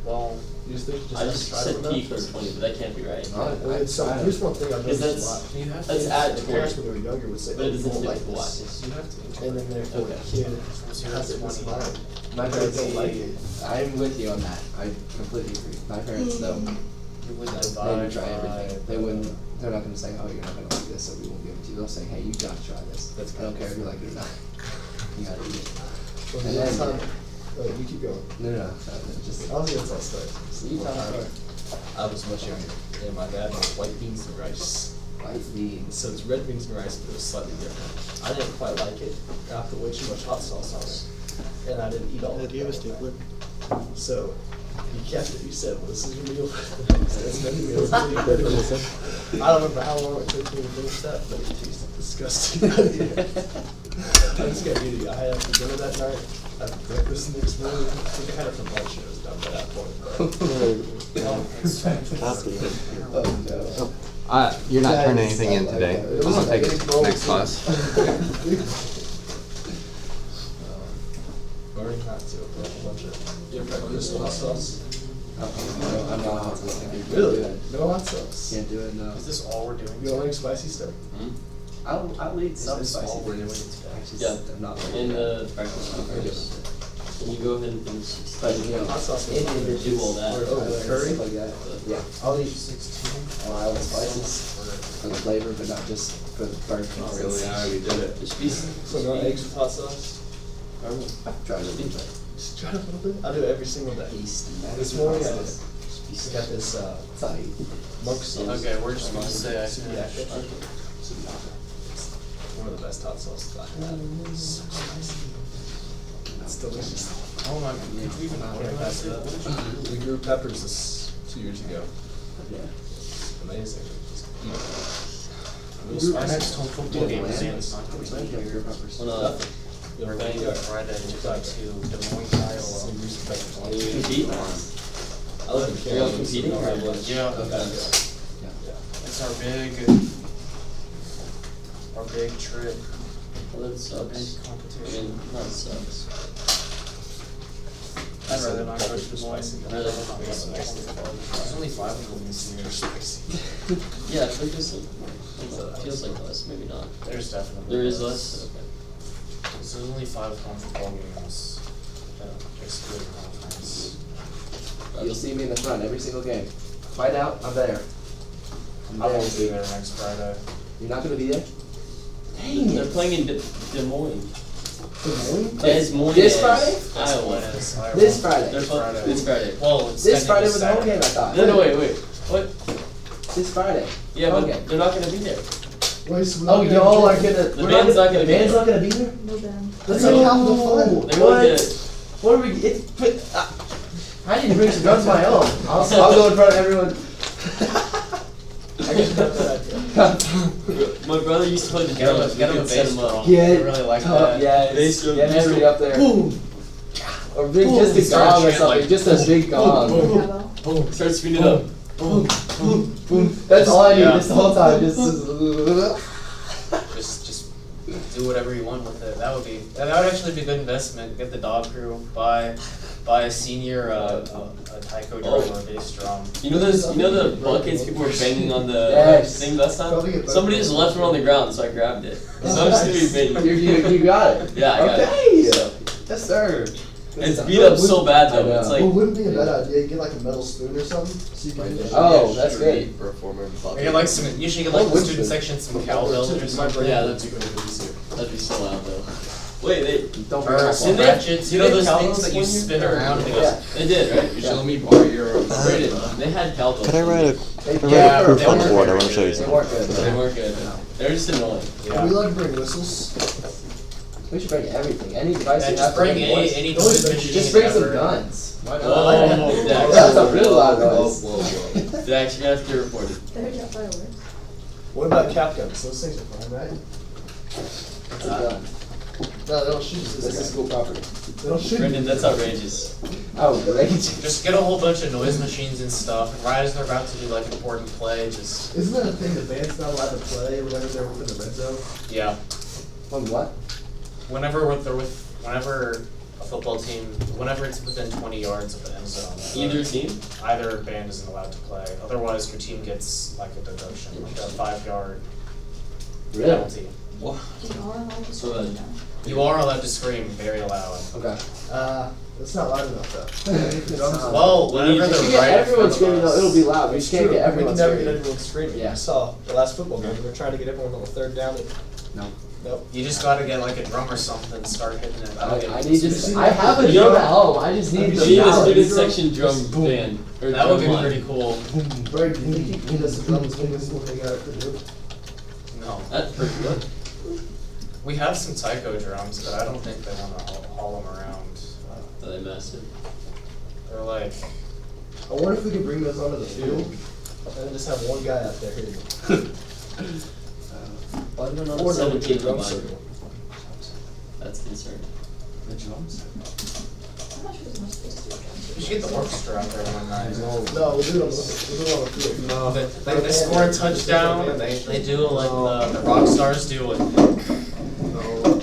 Well, You just think I just said enough? P for 20, but that can't be right. Here's one thing I've Because noticed a that's- lot. You have that's to, at the 20. parents when they were younger would say, But it oh, you doesn't won't do like it this. twice. You have to. And then therefore Okay. the kid Zero has to it in his 20. mind. My They parents don't like it. I'm with you on that. I completely agree. My parents though, You would They divide would try everything. by They wouldn't. They're not gonna say, "Oh, you're not gonna like this, so we won't give it to you." They'll say, "Hey, you gotta try this. I don't care if you like it or not. You gotta eat it." Well, And the next then- time, you keep going. No, just. I'll see what's all start. You tell me. I was much younger, and my dad made white beans and rice. White beans. So it's red beans and rice, but it was slightly different. I didn't quite like it. I put way too much hot sauce on it, and I didn't eat all of it. Do you have a stapler? So he kept it. He said, "Well, this is your meal." It's many meals. I don't remember how long it took me to finish that, but it tasted disgusting. I just got eating. I had it for dinner that night. I had breakfast the next morning. I think I had it for lunch. And it was done by that point. Oh no. You're not That turning is anything in so today. like that. It I'm was gonna like take it's rolls next too. class. Burning hot too. A bunch of different hot sauce. I'm not hot sauce. I can't do Really? it. No hot sauce. Can't do it. No. Is this all we're doing? You don't like spicy stuff? I'll eat some this all spicy we're doing things. today? I just, Yeah. I'm not like In that. the breakfast numbers. Can you go ahead and finish? But you know, Hot sauce was Indian good. dishes. Do all that. Oh, and curry? stuff like that. Yeah. I'll eat 16. Mild spices for the flavor, but not just for the burnt. Not really, I already did it. Just be. So no eggs with hot sauce? I've tried it, but Just try it a little bit. I do it every single day. tasty. This morning I got this It's not easy. monk sauce. Okay, we're just gonna say I Yeah. finished. One of the best hot sauces I've had. It's so spicy. It's delicious. Oh my, did we even order that? We grew peppers 2 years ago. Yeah. Amazing. Just eat it. Our next home football game is in. Well, no, We're going to Friday to go to Des Moines, Iowa. are you compete? I live in Are y'all Canada. competing or what? Yeah, Okay. it's our big trip, Well, that our big sucks. I competition. mean, not sucks. I'd rather not go to Des Moines. I'd rather not go to Des Moines. There's only 5 of them this year. Yeah, I think there's like, feels like less, maybe not. There's definitely. There is less? Okay. So there's only 5 home football games, excluding conference. You'll see me in the front every single game. Fight out, I'm there. I won't be there next Friday. You're not gonna be there? They're playing in Des Moines. Des Moines. This Friday? Iowa. Iowa. This Friday. They're Friday. This Friday. Well, it's This Friday technically was the home Saturday. game, I thought. No, wait. What? This Friday. Yeah, Home but game. they're not gonna be there. Oh, y'all are gonna. The we're band's not gonna the be band's there. not gonna be there? No band. That's They're like gonna half the have fun. They're going What? to. What are we? It's put. I need to bring some guns of my own. I'll go in front of everyone. I guess not that idea. My brother used to play the Get him a, drums. get him We a could set bass him up. drum. Get I really like that. Yes. Bass drum. Get everybody up there. Boom. Or bring Boom. just a Start gong or chanting something. like, Just a big gong. Bravo. Start spinning up. Boom, boom, boom. That's all I need. Yeah. Just the whole time. Just. Just do whatever you want with it. That would actually be a good investment. Get the dog crew, buy a senior a taiko drum or a bass drum. You know the buckets people were banging on the Yes. thing last Probably time? get Somebody better. just left one on the ground, so I grabbed it. So I'm just gonna be banging. You got it. Yeah, I got it. Okay. So, Yes, sir. Good it's stuff. beat up so bad I though. It's know. like Well, wouldn't it be a bad idea? Get like a metal spoon or something, so you can. Oh, that's good. Performer You get like some. You should get like Oh, the would student you? section some cowbells or something. yeah, that'd be so loud though. Wait, Don't Or bring some they- ratchets. You know did they those have things cowbells that you one year? spin around and it Yeah. goes. they did, right? You should let me borrow your. They had cowbells. Could I write a Yeah, proof they on the weren't board? I very want to show you good. They something. weren't good. They weren't good. They were just annoying. Are we allowed to bring whistles? We should bring everything. Any device Yeah, you just have. bring to any Noise noise machine machine Just bring some ever. guns. Why not? Oh, I like that. Dax. That's a real loud Whoa, noise. whoa, whoa. Dax, you're gonna have to get reported. There got fireworks. What about cap guns? Those things are fine, right? It's a gun. No, they don't shoot This this is guy. school property. They don't shoot. Brendan, that's outrageous. Outrageous. Just get a whole bunch of noise machines and stuff, and right as they're about to do like important play, just Isn't that a thing the band's not allowed to play whenever they're within the red zone? yeah. On what? Whenever a football team, whenever it's within 20 yards of the end zone, Either team? either band isn't allowed to play. Otherwise, your team gets like a deduction, like a 5-yard Really? penalty. What? You are allowed to So, scream now. You are allowed to scream very loud. Okay. It's not loud enough though. The drums are- Well, whenever If they're you get right in everyone front of screaming though, us. it'll be loud. We It's just can't true. get everyone We can never get screaming. everyone screaming. Yeah. You saw the last football game. We were trying to get everyone on the third down. No. Nope. You just gotta get like a drum or something and start hitting it. I need just. I have a drum at home. I just need We the need a power. student section drum band. Or That would be drum line. pretty cool. Bird, do you think he does the drums when they got it Purdue? No. That's pretty good. We have some Tyco drums, but I don't think they wanna haul them around. Are they massive? They're like, I wonder if we could bring those onto the field and then just have one guy out there hitting them. Why do we not Or have no, we 17 could drum combined? circle. That's concerning. The drums. I'm not sure there's much space to do it. you should get the orchestra out there one night. No, we'll do it on the field. No. They score a touchdown and they do it like the rock stars do it. No.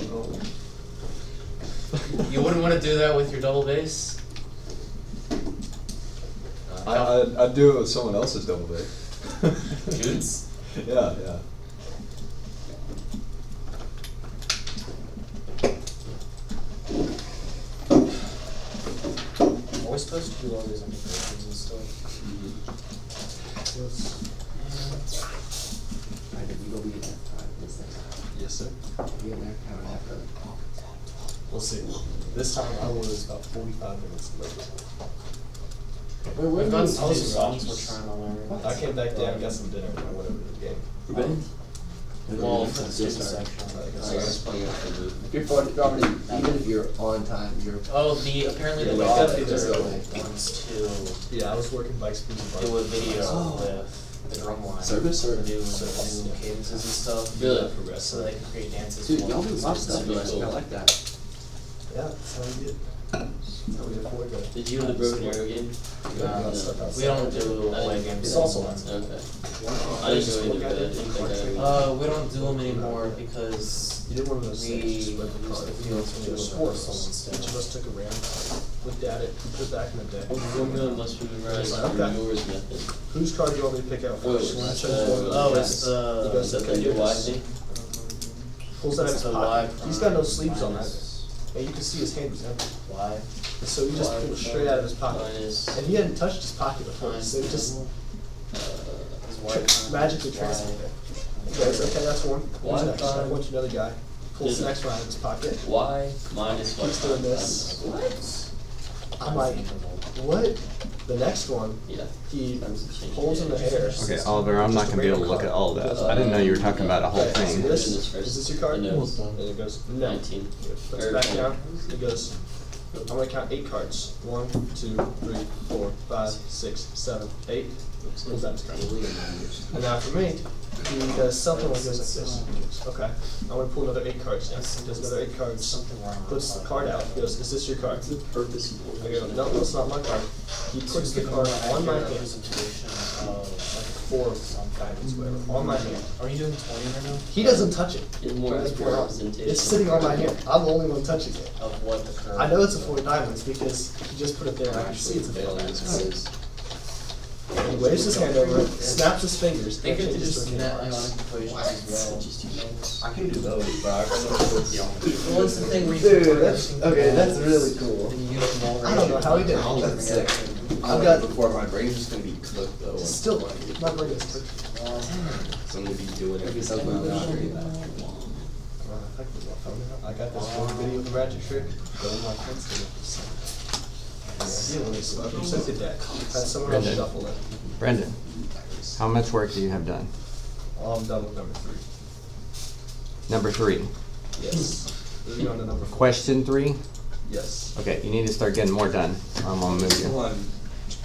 You wouldn't wanna do that with your double bass? I'd do it with someone else's double bass. Jude's? Yeah. Are we supposed to do all these integrations and stuff? Alright, did we go be there? This next time. Yes, sir. Be in there, have an after. We'll see. This time I was about 45 minutes late. We've got some Austin songs we're Rogers. trying to learn. I came back down, got some dinner, and whatever the game. For band? Well, for the student section. If you're already, even if you're on time, you're. Oh, apparently the Yeah, dog definitely just go. wants to Yeah, I was working bikes speed do a video with the drum line. Service or- The new cadences and stuff. Really? So they can create dances. Dude, for y'all do a lot of stuff. Really I cool. like that. Yeah, that's how we did. That's how we did before we go. Did you have the broken arrow game? No, we don't do away games. It's also on. Okay. I didn't go either, but I didn't think I. We don't do them anymore because You did one of those we things, just went use to the the fields field to do to a sports. sports Each of us took a round, looked at it, put it back in the deck. Formula must be memorized Okay. through yours method. Whose card do you want me to pick out Yours. first? Oh, it's He the. goes, Is that okay, the do new Y this. thing? Pulls that out of It's his the pocket. Y He's got no prime sleeves on that. minus And you can see his hand was empty. Y. So he just Y pulled it straight out of his pocket. Minus. And he hadn't touched his pocket before, Times so it just is Y prime magically Y. transferred there. He goes, okay, that's one. Y Who's next? I prime. want another guy. Pulls the next one out of his pocket. Y minus Y. Keeps doing this. I'm like, what? The next one, Yeah. he Times the change. pulls in the air. Okay, Oliver, I'm not gonna be able to look at all of that. I didn't know you were talking about a whole Okay, thing. see this? This first. Is this your card? I know. And it goes, no. 19. He puts it back down. He goes, I'm gonna count 8 cards. 1, 2, 3, 4, 5, 6, 7, 8. Pulls out his card. And now for me, he does something like this, like this. Okay, I'm gonna pull another 8 cards. Now. He does another 8 cards. Something wrong. Puts the card out. He goes, is this your card? What's the purpose of I go, no, that's not my card. He puts the card on my hand. Representation of Four diamonds, whatever, on my hand. Are you doing 20 right now? He doesn't touch it. It's more From this accurate point on. representation. It's sitting on my hand. I'm the only one touching it. Of what the curve? I know it's a 4 diamonds because he just put it there and I can see it's a 4 diamonds. He waves his hand over it, snaps his fingers, They and could changes just to a net king. ionic equations as well. I can do those, but I don't know what's the Well, it's the thing where you Dude, can put that's- everything okay, that's together really cool. and use them all I don't know how he did it. right. That's sick. I've got- before my brain's just gonna be cooked though. Still, my brain is touching. So I'm gonna be doing every single thing. I got this one video of the magic trick. Go with my friends to it. Yeah, when they presented that, had someone else Brendan. shuffle it. Brendan, how much work do you have done? I'm done with number 3. Number 3. Yes. Moving on to number 4. Question 3? Yes. Okay, you need to start getting more done. I'm gonna move you. One,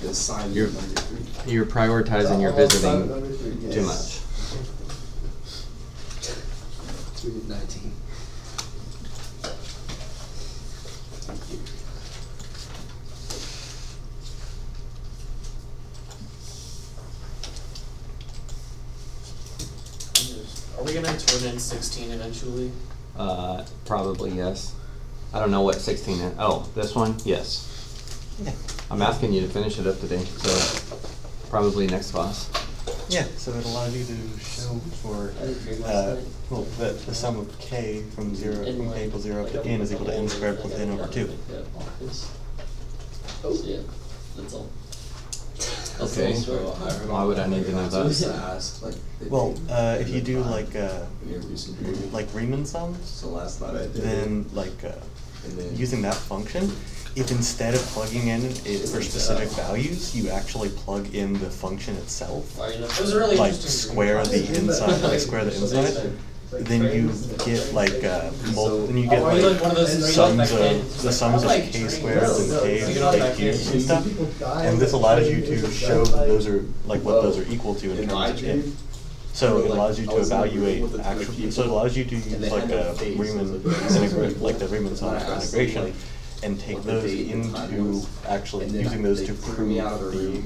the sign You're- number 3. You're prioritizing your visiting too much. 19. Are we gonna turn in 16 eventually? Probably yes. I don't know what 16 is. Oh, this one? Yes. I'm asking you to finish it up today, so probably next class. Yeah, so it allows you to show for, well, that the sum of k from k equals 0 up to n is equal to n squared plus n over 2. Yeah, that's all. That's Okay. the whole story. Why would I need to know that? Well, if you do like Riemann sums, So last night I did. then using that function, if instead of plugging in it for specific values, you actually plug in the function itself, It was a really like interesting square the inside, then you get then you get Are you like one of those sums of the sums of k squares and k cubes and stuff, and this allows you to show that those are what those are equal to in terms of if. So it allows you to evaluate actually. So it allows you to use like a Riemann the Riemann sum integration, and take those into actually using those to prove the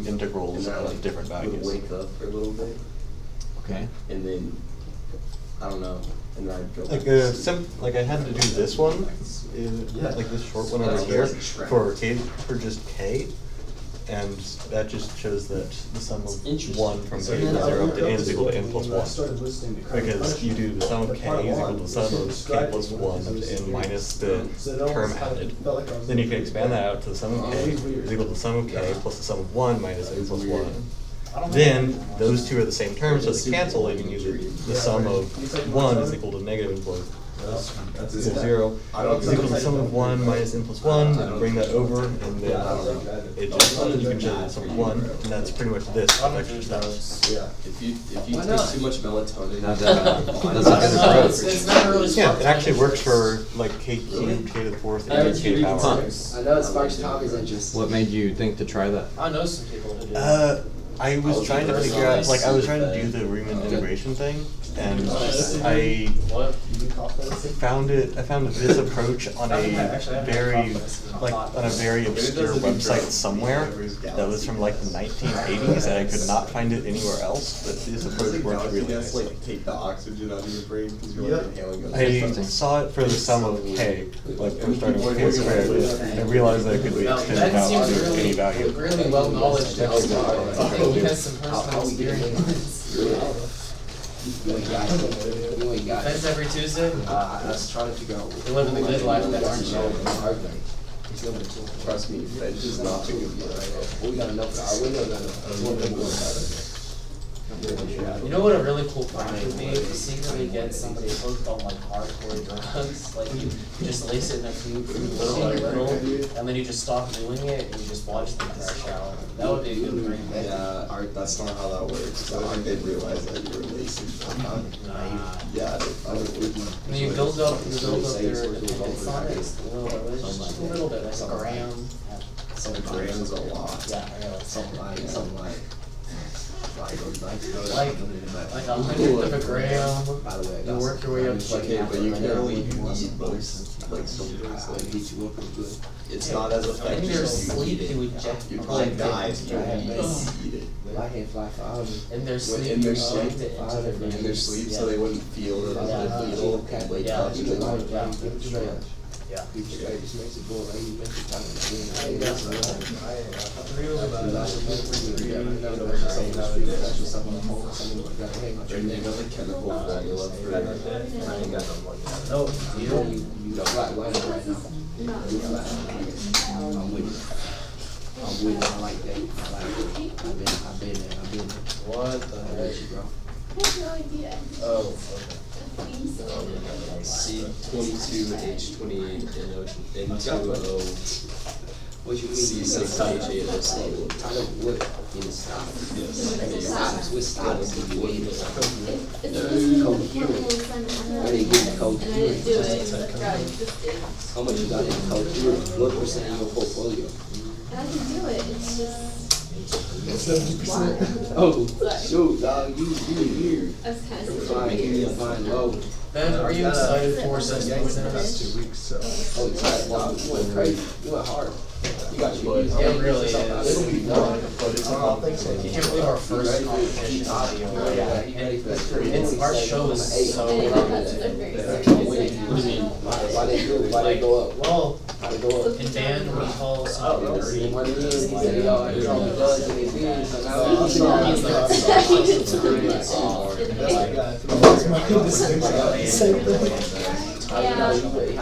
integrals of different values. Wake up for a little bit, Okay. and then I don't know, and then I'd go. Like I had to do this one, like this short one over here for just k, and that just shows that the sum of 1 from k equals 0 up to n is equal to n plus 1. Because you do the sum of k is equal to the sum of k plus 1 up to n minus the term added. Then you can expand that out to the sum of k is equal to the sum of k plus the sum of 1 minus n plus 1. Then those two are the same terms, so they cancel, leaving you the sum of 1 is equal to negative n plus 0 is equal to the sum of 1 minus n plus 1, then bring that over, and then you can show the sum of 1, and that's pretty much this exercise. Yeah, if you take too much melatonin, That's a good approach. It's never really Yeah, it actually works for like k cubed, k to the fourth, and k power. I know it sparks Tommy's interest. What made you think to try that? I know some people who do. I was trying to figure out, I was trying to do the Riemann integration thing, and I What? found this approach on a very obscure website somewhere that was from like the 1980s, and I could not find it anywhere else. But this approach works really nicely. like take the oxygen out of your brain because you're like inhaling it. I saw it for the sum of k, like for starting with k squared, and I realized that it could be extended out to any value. Really well knowledge. He has some personal experience. You ain't got it. You ain't got Depends it. every Tuesday. I was trying to figure out. You're living the good life, that aren't you? Trust me, that is not the good one. We got enough for our window, You know what a really cool prank would be? If you secretly get somebody hooked on like hardcore drugs, like you just lace it in a few little by little, and then you just stop doing it and you just watch them crash out. That would be a good prank. Yeah, Art, that's not how that works. I think they realize that you were lazy. Yeah, I would. And then you build up their dependence on it, just a little bit, like a gram. Some grams a lot. Yeah, I know. Something like. Like 100th of a gram, By the way, you work your way up to Okay, but you can only eat most, like some I'll beat you up real good. it's not as in effective their as sleep, you you eat it. eject You probably die if you Yeah. eat it. My hand fly for hours. in their sleep, In their you sleep, inject it into their brains. in their sleep, so they wouldn't feel the needle and wake Yeah. up. Yeah. Yeah. Just makes it go like you make it kind of You got the chemical formula for that. No, you flat line right now. I'm with it. I like that. I like it. I've been there. what the I heck? got you, bro. No idea. Oh, C22H28 N2O What you mean? C6H8O. Kind of wood in the stop. Yes. Stops with stops. It's coherent. Are they getting And I coherent? didn't do it, but God existed. How much you got in coherent? What percent of your portfolio? And I can do it, it's just. Why? Oh, Sorry. shoot, dog, you weird. I was kind of. You're fine, low. Ben, are you excited for Sex Poisoners? 2 weeks, so. Oh, excited, dog. You went crazy. You went hard. You got your Yeah, it really is. It'll be done. You can't believe our first competition video. It's our show is so They're very What do you mean? Why they do it? Why they go up? well. Why they go up? In band, we call something dirty. What it is, he said, yo, it's all the does and it is, so now He's like, That's my guy. Same thing. How you know you ain't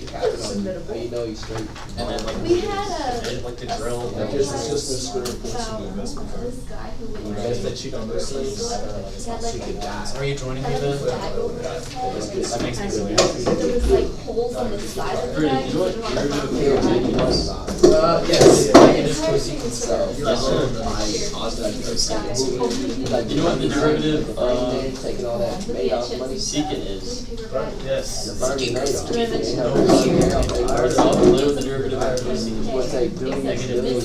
capping on it? How you know you straight? And then like We had like the drill. I guess it's just this square about this guy who You was guys that cheat on those things? he had like Are you joining me a then? bag over his head. That makes me really There happy. was like holes on the side of the bag. He didn't want to Yes. So, You know what the derivative taking all that made off money. secant is? Yes. Literally the derivative of secant. What's that doing? Negative You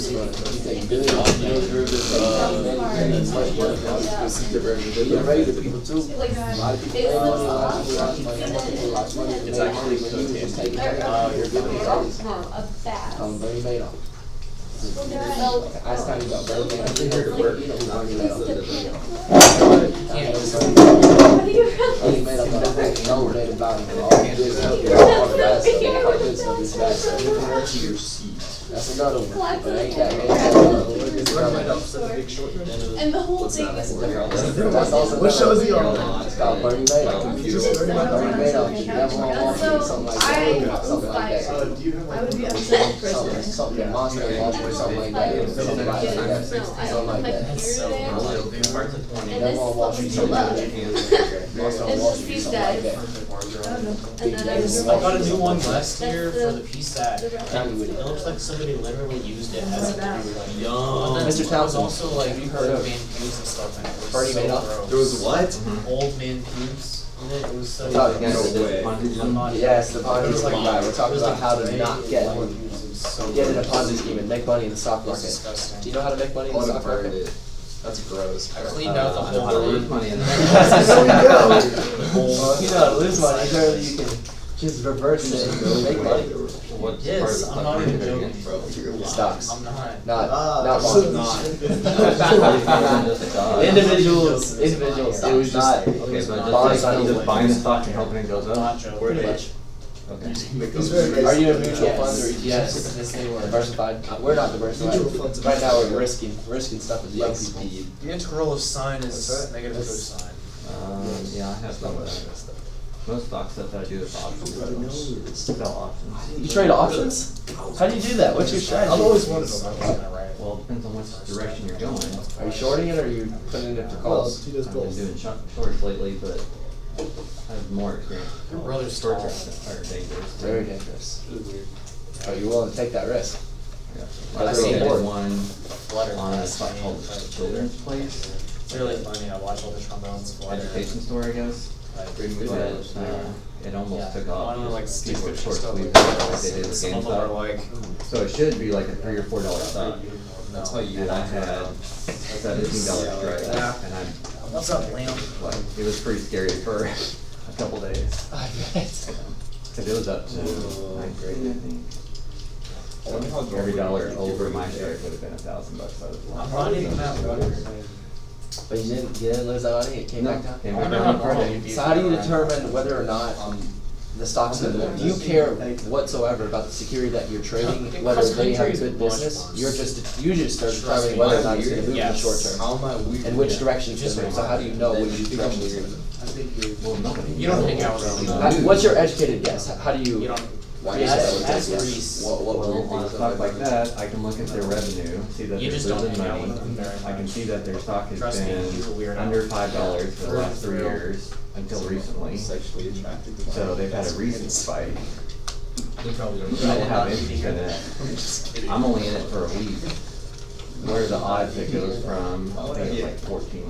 take billions. Also the derivative You're ready to people too. like, A lot of people it pay money, was a lot of people lost money, a lot of people lost money. It's actually when you just take a bath. Bernie Madoff. So, Last time you got Bernie Madoff, you know who Bernie Madoff is. Bernie Madoff got no made about him. All the good stuff, all the bad stuff, all the good stuff is bad stuff. That's another one, but ain't that Bernie Madoff's the Big Short. and the whole thing That's is. also What show is he on? It's called Bernie Madoff. Bernie Madoff, the devil on Wall Street, something like that. Something like that. Do you have I would be upset for Something monster on Wall Street, something like that. Something like that. Something like that. And Devil on Wall Street, something like that. Monster on it's Wall just Street, these something like guys. that. And then I was I got a new one last year for the PSAT. County with It it. looks like somebody literally used it as a Young. Mr. Mr. Townsend. Townsend. Also, like, you heard of man pubes and stuff, and it was Bernie so Madoff? gross. There was what? Old man pubes in it. It was so. Oh, No way. I'm not. Yes, the It Ponzi was scheme like- guy. We're talking it was about like how to gray not get white pubes. It was so get in a gross. Ponzi scheme and make money in the stock It was market. disgusting. Do you know how to make money in the stock Unburned market? it. That's gross. I cleaned out the I know whole how to room. lose money in You know how to lose money. Apparently you can just reverse it and make money. What's Yes, part of the I'm stock not even market joking, again? bro. Stocks. I'm not. Not so bonds. Individuals. Individuals. It was just Okay, but bonds just on like either just buying the stock and hoping it goes I'm up? not joking. pretty much. Okay. Are you in mutual funds or ETFs? Yes, they were. Diversified? We're not diversified. Mutual funds. Right now we're risking stuff with young people. The integral of sine is That's right. negative cosine. Yeah, I have some of that. Most stock stuff that I do is options. Sell options. You trade options? How do you do that? What's your strategy? I've always wanted to Well, it depends on which direction you're going. Are you shorting it or are you putting it in for Well, calls? he does I've been both. doing shorts lately, but I have more experience. Your brother's Shorts tall. are dangerous. Very dangerous. Are you willing to take that risk? Yeah. I I see did more one Flutter on a last spot night, called but Children's Place, It's really funny. I watch all the trombones flutter. education store, I guess. Like, But it almost yeah, took off. I don't know, like because stick people were picture short stuff squeezing like it like they did that. with Some of them are GameStop. like, So it should be like a $3 or $4 stock. That's how you And I had a $17 strike, and what's up, Liam? it was pretty scary for a couple days. I bet. Cause it was up to 9th grade, I think. Every dollar over my strike would have been $1,000 out of the I'm not even that worried. But you didn't lose that money? It came back down? Came I back wonder down how Friday. normal you'd be. So how do you determine whether or not the stock's gonna move? Do you care whatsoever about the security that you're trading, whether they have a good business? You just start determining whether or not it's gonna move in the Yes. short term. How am I weird? And which direction it's gonna move, so how do you know which direction it's gonna move? Well, nobody. You don't hang out with them. What's your educated guess? How do You you? don't. Why That's- is that? that's Yes. Greece. What Well, weird on a things stock have I like done? that, I can look at their revenue, see that You they're just don't losing hang out money. with them very I can much. see that their stock has Trust me, been you're a weirdo. under $5 for the last 3 Real. years, until recently. Sexually attracted to So they've had a recent spike. They probably I don't have interest in it. I'm only in it for a week. What are the odds it goes from, I think it's like 14.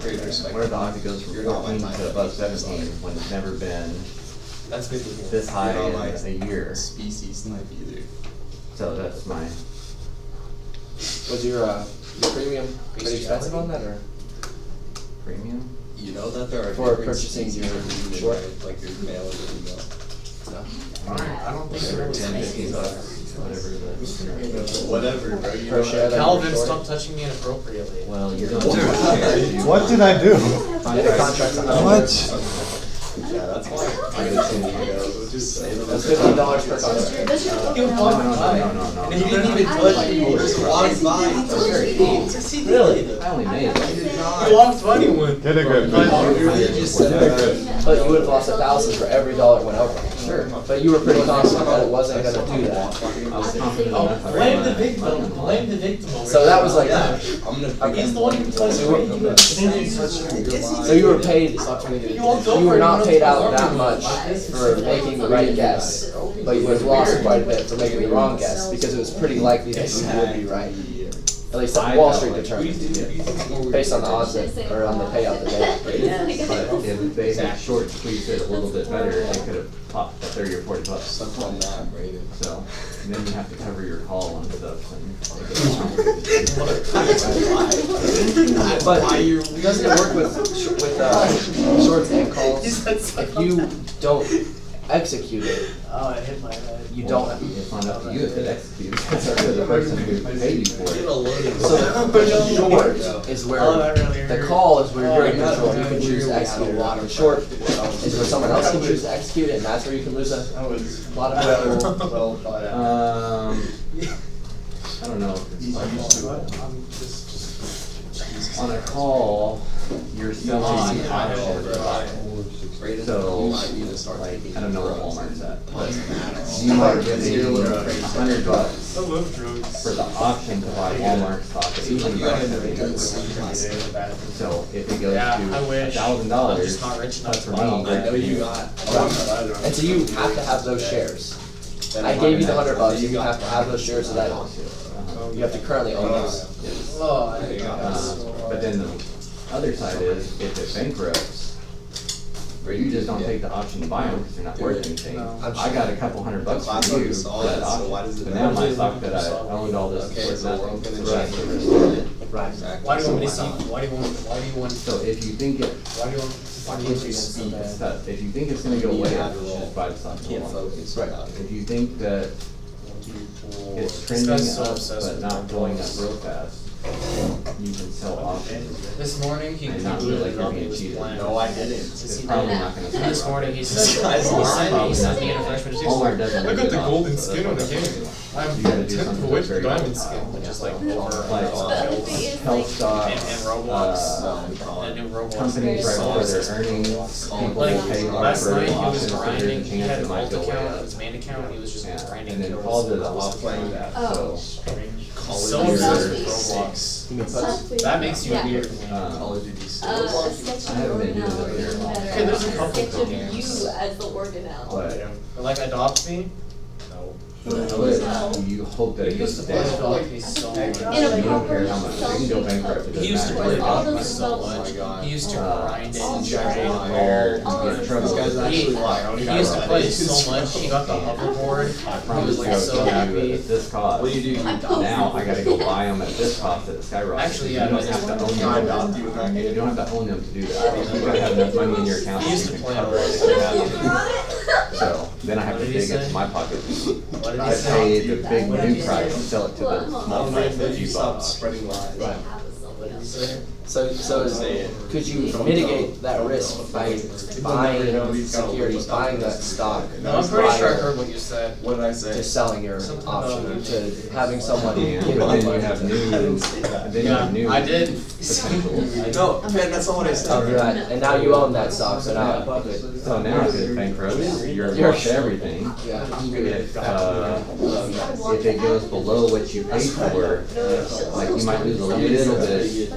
What are the odds it goes from 14 to above 17 when it's never been That's good to hear. this high You're in not my a year? species type either. So that's my, Was your premium pretty expensive on that or? premium? You know that there are For different purchasing species your of human, short? right? Like your male or female. No. I don't think Whatever, there was 10, anything. 15 bucks, whatever the. Whatever, bro. You Per know share that Calvin, you're short? stop touching me inappropriately. Well, you're doing. What did I do? Yeah, the contract's a hundred. What? Yeah, That's why. Just say that. That's $15 per car. Does your book You know? walked No, by, no, no, no, and he no. didn't even I touch did. you. There's a lot of vibes. That's very cool. Really? I only made it. You walked by, you went. Get a good You just said that. But you would have lost $1,000 for every dollar it went over. Sure. But you were pretty confident that it wasn't gonna do that. I was confident Oh, enough. I blame ran the my victim, button. blame the victim over So that was like, Yeah, I'm gonna. He's the one who touched so you were paid, you were not paid out that much for making the right guess, but you would have lost quite a bit for making the wrong guess, because it was pretty likely that you would be right. At least that Wall Street determined, based on the odds that, or on the payout that they had. But if they had short squeezed it a little bit better, they could have popped the 30 or 40 bucks. Something like that, Brady. So, and then you have to cover your call and stuff, and But doesn't it work with shorts and calls? If you don't execute it, Oh, I hit my head. you don't. it's not up to you if it executes. It's up to the person who paid you for it. So the short is where, Oh, that really the hurt. call is where you're in Oh, control, you yeah. can choose to execute it. The short is where someone else can choose to execute it, and that's where you can lose a lot of money. I don't know if it's on a call, you're selling options. So, like, I don't know what Walmart's at, but you might get $100 I love drugs. for the option to buy Walmart stock at $18. So if it goes Yeah, I to wish. I'm $1,000, just not rich enough that's to for buy me. all I know you got. And so you have to have those shares. I gave you the $100, you have to have those shares of that. You have to currently own those. Oh, I hate that. But then the other side is, if it bankrupts, you just don't take the option to buy them because they're not worth anything. No. I got a couple $100 Class from you focus on for that it, so why does option, it but now my matter? stock that I owned all this Okay, is so we're worth nothing. gonna So that's change the it. risk. Right. Why do you want me to see, why do you want, So if you think it, why do you want, why do you want me to see it's that? tough. If you think it's gonna go away, you should buy the stock. Can't focus. Right. If you think that it's This trending guy's so up obsessed but with not going up goals. real fast, you can sell options. This morning, he And not feel like concluded you're on being his cheated. plan. No, I didn't. It's probably not gonna. And this morning, he said, guy's lying. he said, being a freshman, he's Walmart like, doesn't look leave at the it off, golden so skin on the that's what game. I'm I'm You gotta do tempted something to whip very the diamond hard. skin, which is like over Like, health stocks, and Roblox, and new Roblox. companies right before their earnings, people Like, pay more last for night, he was options, so there's grinding, a he chance had it an might alt go way account, up. his main account, he was just Yeah, grinding. and then kills. Paul did a lot playing that, so, So Oh. obsessed with Roblox. You mean puts? That makes you Yeah. weird. Call of Duty A sales. sketch I haven't been of doing organelle it or very even long. better, Okay, there's a a couple sketch of games. you as the organelle. but, Like, adopt me? No. but you hope that He it used goes to play down. Adopt Me so much. In a You don't care proper how much, they can go bankrupt, it He used to doesn't play matter. All Adopt Me those so spells. much. He used to Uh, grind it all and the trade spells. where All Get the trouble. This guy's actually lying. he used to play so much, he got the hoverboard. I He promise was you, like I'll so tell you happy. at this cost. What do you do? I posted. Now I gotta go buy them at this cost at the skyrocket. Actually, You yeah, don't but have to it's- own I them. adopt you in that You game. don't have to own them to do that. You gotta have enough money in your account. He used so to you play can cover on it if you have to. So then I have to What did he dig into say? my pocket. What did I he say? pay the big new price and sell it to the small price that you Stop bought. spreading lies. Right. What did he say? So could you mitigate that risk by buying securities, buying that stock? No, I'm pretty sure I prior heard what you said. What did I say? to selling your Something option, about- to having someone Yeah, give but then you you have new, then you have new I did. potential. No, man, that's not what I said. of that, and now you own that stock, so now, So now if it bankrupts, you're You're- lost everything. yeah. If it goes below what you paid for, like you might lose a little bit,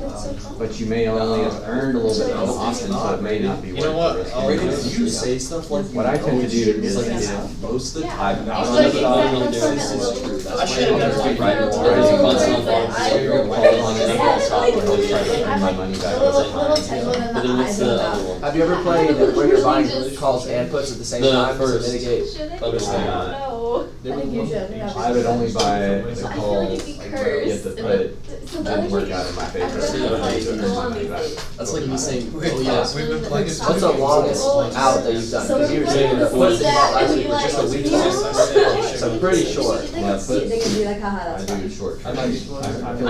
but you may only have earned a little bit from the option, so it may not be You know worth what? the risk. I'll- Brady, did you say stuff like What I tend to do is like if most of the Yeah. time? It's Now, like I'm not exactly really that's doing what this I'm is true. That's I should've why never I'm been right. literally Rising literally funds literally on I so you're wrote calling on it. it, Yeah, stop and literally, try to earn my I'm money like, back the over little time. typo in the But then what's eyes the of other the- one? Have you ever played where you're buying calls and puts at the same The time to first. mitigate? Should it? Understand. No. I think you should. I would only buy the I feel like calls if you if curse, the it put so the didn't other work thing out is, in my I'm favor. gonna So have I to need to go earn my on money these back. days. That's like me saying, oh yeah. We've been playing this. What's the longest out that you've done? Because you were saying the puts that you bought last week were just a week long, so pretty short. They can see it, they can be like, haha, I that's do fine. short. I might be- I feel I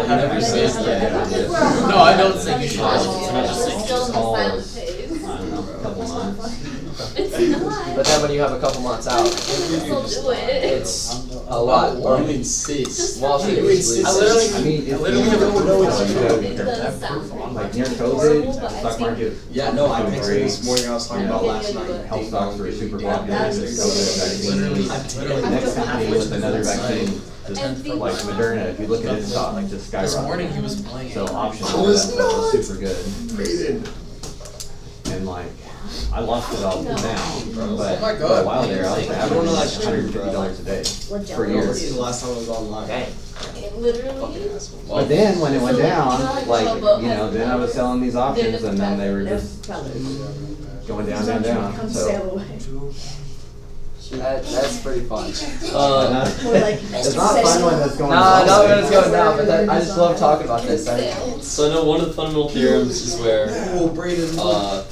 like have every every sense sense that I that- get on this. No, I don't think you should. Still in the silent Calls. phase. I don't know. couple months. It's not. But then when you have a couple months out, Still do it. it's a lot. Or Wall Street usually. I mean, it's literally you don't know what It does sound like near horrible, COVID, but the I stock think- market. Yeah, no, I was texted great. this morning, I was talking about last night. Health stocks were super popular. Yeah, COVID vaccine. literally- Next company with another vaccine, And think- like Moderna, if you look at its stock, like just skyrocketed. This morning he was playing. So options I and was that stuff was nuts. super good. And like, I lost it all now, Oh but my for God. a while there, I was averaging like $150 a day for Legit. years. The last time I was online. Dang. It literally. But then when it went So, down, you're like like, Bubba you know, then I was selling these options and then they were just going down, down, down, Come so. sail away. That's pretty fun. Or like, It's not fun when it's going Nah, down. not when it's going down, but I just love talking about this. So I know one of the fundamental theorems is where Oh, Brayden.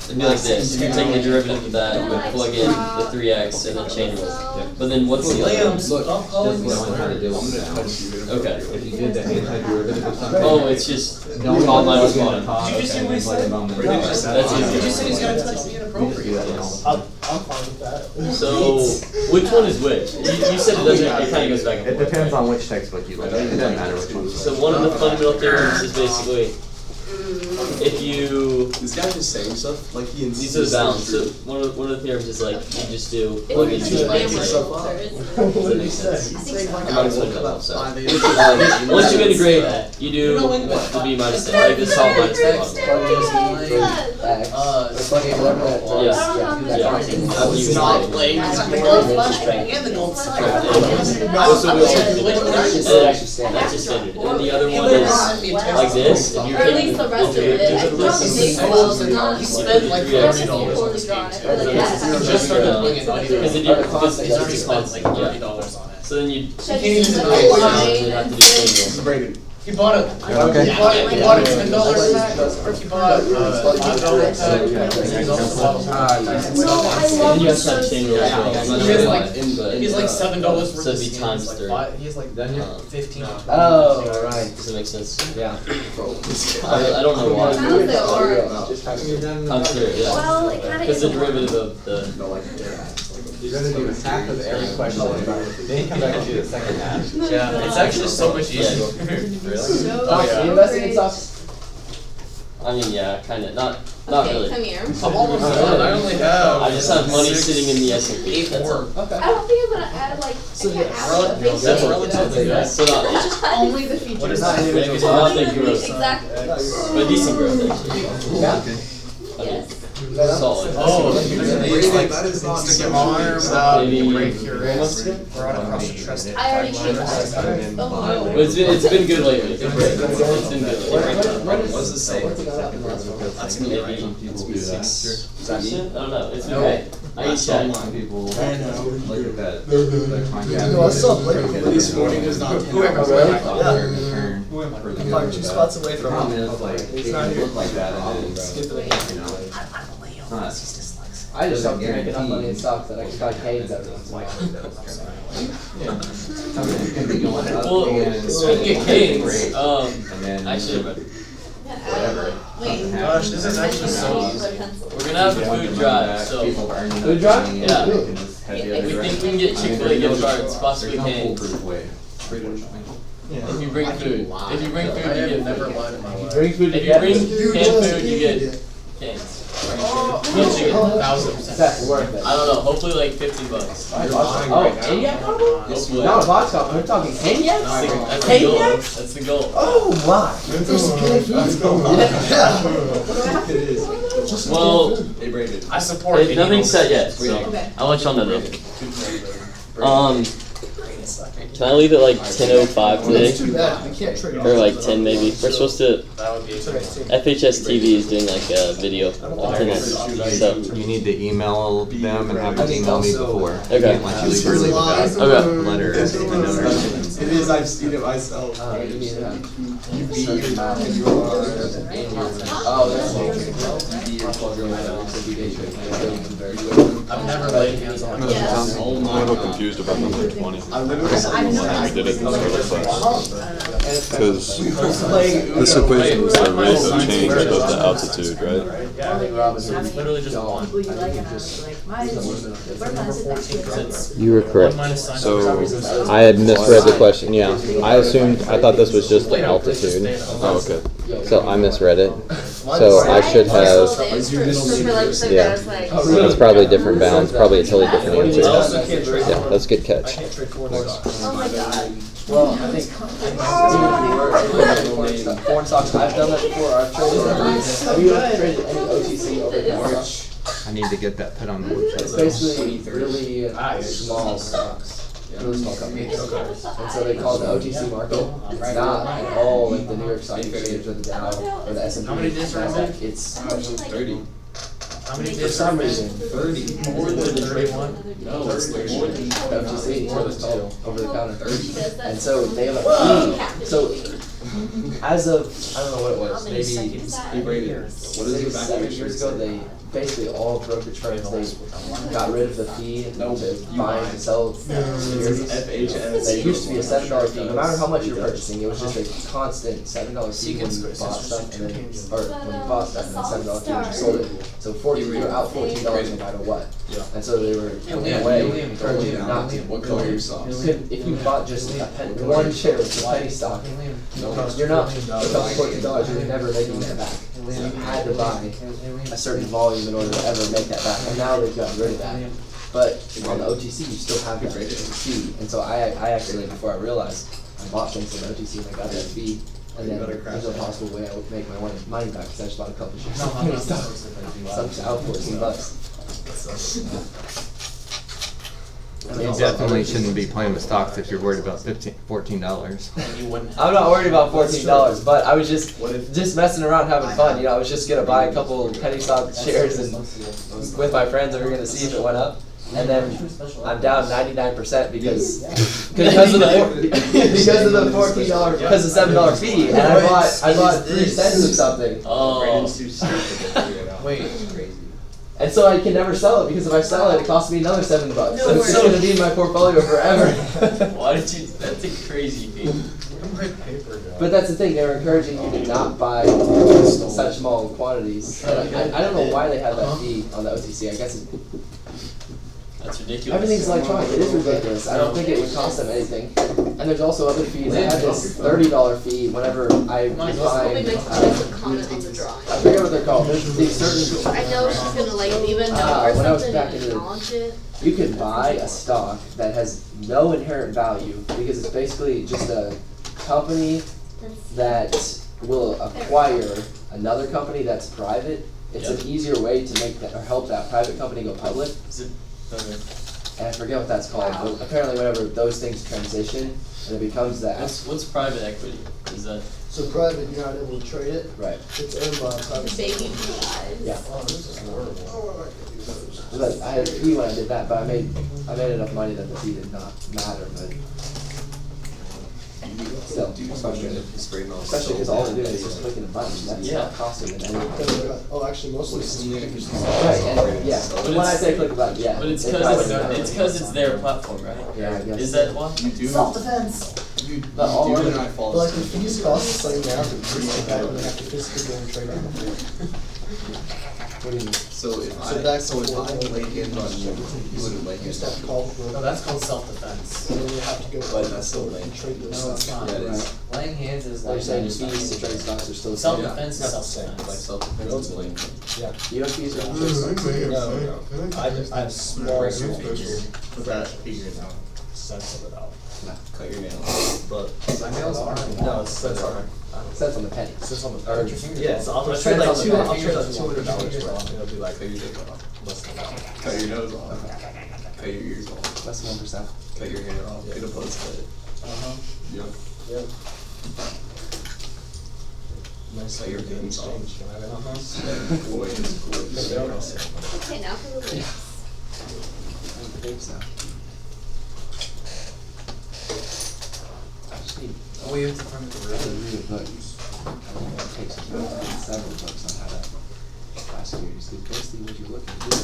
it'd be like this: you're taking the derivative of that, you plug in the 3x, and then chain rule. But then what's the other one? Look, just knowing how to deal with that. Okay. If you did the antiderivative of something. Oh, it's just knowing all what minus was one. gonna cause Did you just and see what he then letting them said? know. That's easy. He just said he's gonna touch me You just do inappropriately. that all. I'm fine with that. So which one is which? You said it doesn't. It kind of goes back and It forth. depends right? on which textbook you look at, it doesn't matter which one. So one of the fundamental theorems is basically if you This guy just saying stuff like he these are the balance. So one of the theorems is like you just do plug in two x. Does that make sense? I'm not explaining that well, so. Once you integrate, you do the b minus a, like this top minus the bottom. Funny, whatever that does. Yeah. Yeah. It's not playing. And the gold So we also do That's just standard. that's just standard. And then the other one is like this. If you're Or at least the rest of it. taking He spent like $30 on this game too. Just started doing it, not even. because He's already spent like $30 on it. So then you Should can't you even just deny like it. line you have to do chain rule. Brayden. He bought a, Okay. he bought a $10 pack, or he bought a $5 pack. He's also bought a- And you have to have chain rule as well. I'm not He sure has why, like, but he's like $7 worth so of it'd be skins, times like 30. he has like 15. Oh, right. Does that make sense? Yeah. I don't know why. How's it work? Times 30, yeah. Well, it kinda Because is. the derivative of the You're gonna do half of every question, then you come back and do the second half. Yeah, it's actually so much easier. Really? Oh, yeah. You investing in stocks? I mean, yeah, kind of. Not Okay, really. come here. I'm almost done. I only have. I just have money sitting in the S&P. That's all. Okay. I don't think I'm gonna add like, I can't add like a big That's thing. relatively good. So not Only the features. What is that? maybe not big growth, Exactly. but decent growth actually. Yeah. Yes. Solid. Oh, That is not stick your arms out, Maybe- break your wrist, run across the chest. I already changed that. Oh But no. it's been good lately. It's been good lately. What's the same? That's maybe people do that. 6%? I don't know. It's been okay. I can check. Some people look at that. This morning was not. Like 2 spots away from him. Like, it can look like that and then, you know. Not- I just hope to make enough money in stocks that I can buy canes every once in a while. Something can be going up Well, and. speaking of canes, And then. actually, Whatever. Wait. Gosh, this is actually so easy. we're gonna have a food drive, so People are earning Food up drive? money and Yeah. they can just head the other we think direction. we can get Chick-fil-A gift cards, possibly There's no canes. foolproof way. If you bring food, if you bring food, you get never food. lied in my life. Bring food to If you get bring canned food, you get canes. Yes, you get 1,000%. That's worth it. I don't know, hopefully like $15. Oh, Caniac combo? Hopefully. Not a box combo, we're talking Caniacs? That's the goal. That's the goal. Oh my! Well, Hey, Brayden. I support it. nothing's set yet, so Okay. I'll let y'all know though. Can I leave at like 10:05 today? Or like 10 maybe? We're supposed to, That would be interesting. FHS TV is doing like a video alternate, so. You need to email them and have them email me before. Okay. Can't let you leave early without Okay. a letter and a note. It is, I've seen it myself. You need that. You beat your and you are. Oh, that's I've never laid hands on it. Yeah. I'm a little confused about number 20. I literally. I did it this early, but Because this equation is the rate of change of the altitude, right? Yeah, I think it's literally just one. People you like and I was like, mine is, we're not sitting next to each other. You were correct. So, I had misread the question, yeah. I thought this was just the altitude. oh, okay. So I misread it. So I should have, yeah. That's probably different bounds, probably a totally different answer. Yeah, that's a good catch. Oh my god. Well, I think corn stalks. I've done that before. I've traded. Have you ever traded any OTC over corn? I need to get that put on the It's website. basically really small stocks. Really small companies. And so they call it the OTC market. It's not at all like the New York Stock Exchange or the Dow or the S&P. How many days are there? It's 30. How many for days? some reason 30. More than 31? No, it's more than OTC is called over the counter. 30. And so they have a fee. So as of I don't know what it was, maybe What is it back 7 years ago, they basically all brokerage firms they got rid of the fee to buy and sell securities. There used to be a $7 fee, no matter how much you're purchasing. It was just a constant $7 fee when you bought stuff, and then or when you bought stuff, and then $7 fee when you sold it. So you're out $14 no matter what. And so they were in a way encouraging you not to. What color your socks? If you bought just one share of the penny stock, you're not about $14. You're never making that back. So you had to buy a certain volume in order to ever make that back, and now they've gotten rid of that. But on the OTC, you still have that fee, and so I actually, before I realized, I bought things on the OTC and I got that fee, and then there's no possible way I would make my money back because I just bought a couple shares of penny stock. So I'm just out $14. You definitely shouldn't be playing with stocks if you're worried about $14. I'm not worried about $14, but I was just messing around having fun. You know, I was just gonna buy a couple penny stock shares and with my friends, and we were gonna see if it went up. And then I'm down 99% because of the $14 because of $7 fee, and I bought 3 cents of something. Oh. Wait. And so I can never sell it because if I sell it, it costs me another $7. So it's just gonna be in my portfolio forever. Why did you? That's a crazy thing. But that's the thing, they're encouraging you to not buy such small quantities. And I don't know why they have that fee on the OTC. I guess That's ridiculous. everything's electronic. It is ridiculous. I don't think it would cost them anything. And there's also other fees. I had this $30 fee whenever I was buying. Comment on the drawing. I forget what they're called. There's these certain. I know she's gonna like leave a note or When I was something back and in the- acknowledge it. You can buy a stock that has no inherent value because it's basically just a company that will acquire another company that's private. It's an easier way to make that or help that private company go public. Is it? Okay. And I forget what that's called, but apparently whenever those things transition and it becomes that. What's private equity? Is that? So private, you're not able to trade it. Right. It's owned by a private. Baby blue eyes. Yeah. But I had a fee when I did that, but I made enough money that the fee did not matter, but still, it's frustrating. Especially because all they're doing is just clicking a button, that's not costing them anything. Oh, actually, mostly Right, and yeah, when I say click a button, yeah. But it's it because probably it's their platform, right? Yeah, I guess. Is that why? Self-defense. But all do other- not fall But like the asleep. fees cost the same now, but it's just back when they have to physically go and trade it. What do you mean? So if So that's I before lay hands on you, you wouldn't lay You hands just have on to me. call the No, broker. that's called self-defense. And then you have to go. But that's still lame. and trade those No, it's stocks. not. Yeah, it is. Laying hands is They're like. saying fees to trade stocks are still the same. Self-defense is Like self-defense. self-defense is lame. You have fees or not trade stocks? No, I have small fees. That figured out, sense of it out. Cut your nails. But. My nails are. No, it's sense on it. Cents on the penny. Sense on the. Or- Yeah, so I'll Cents trade like on the two, penny. I'll trade like $200 worth, and it'll be like, Cut your dick off. less than that. Cut your nose off. Cut your ears off. Less than 1%. Cut your hair off. Get a buzz cut. Yep. Yep. Nice cut your veins off. Boy, it's gorgeous. Okay, now for the lyrics. Thanks now. I just need. Oh, you have to turn it I have to read a book. I think that takes several books on how to buy securities. Because basically what you're looking to do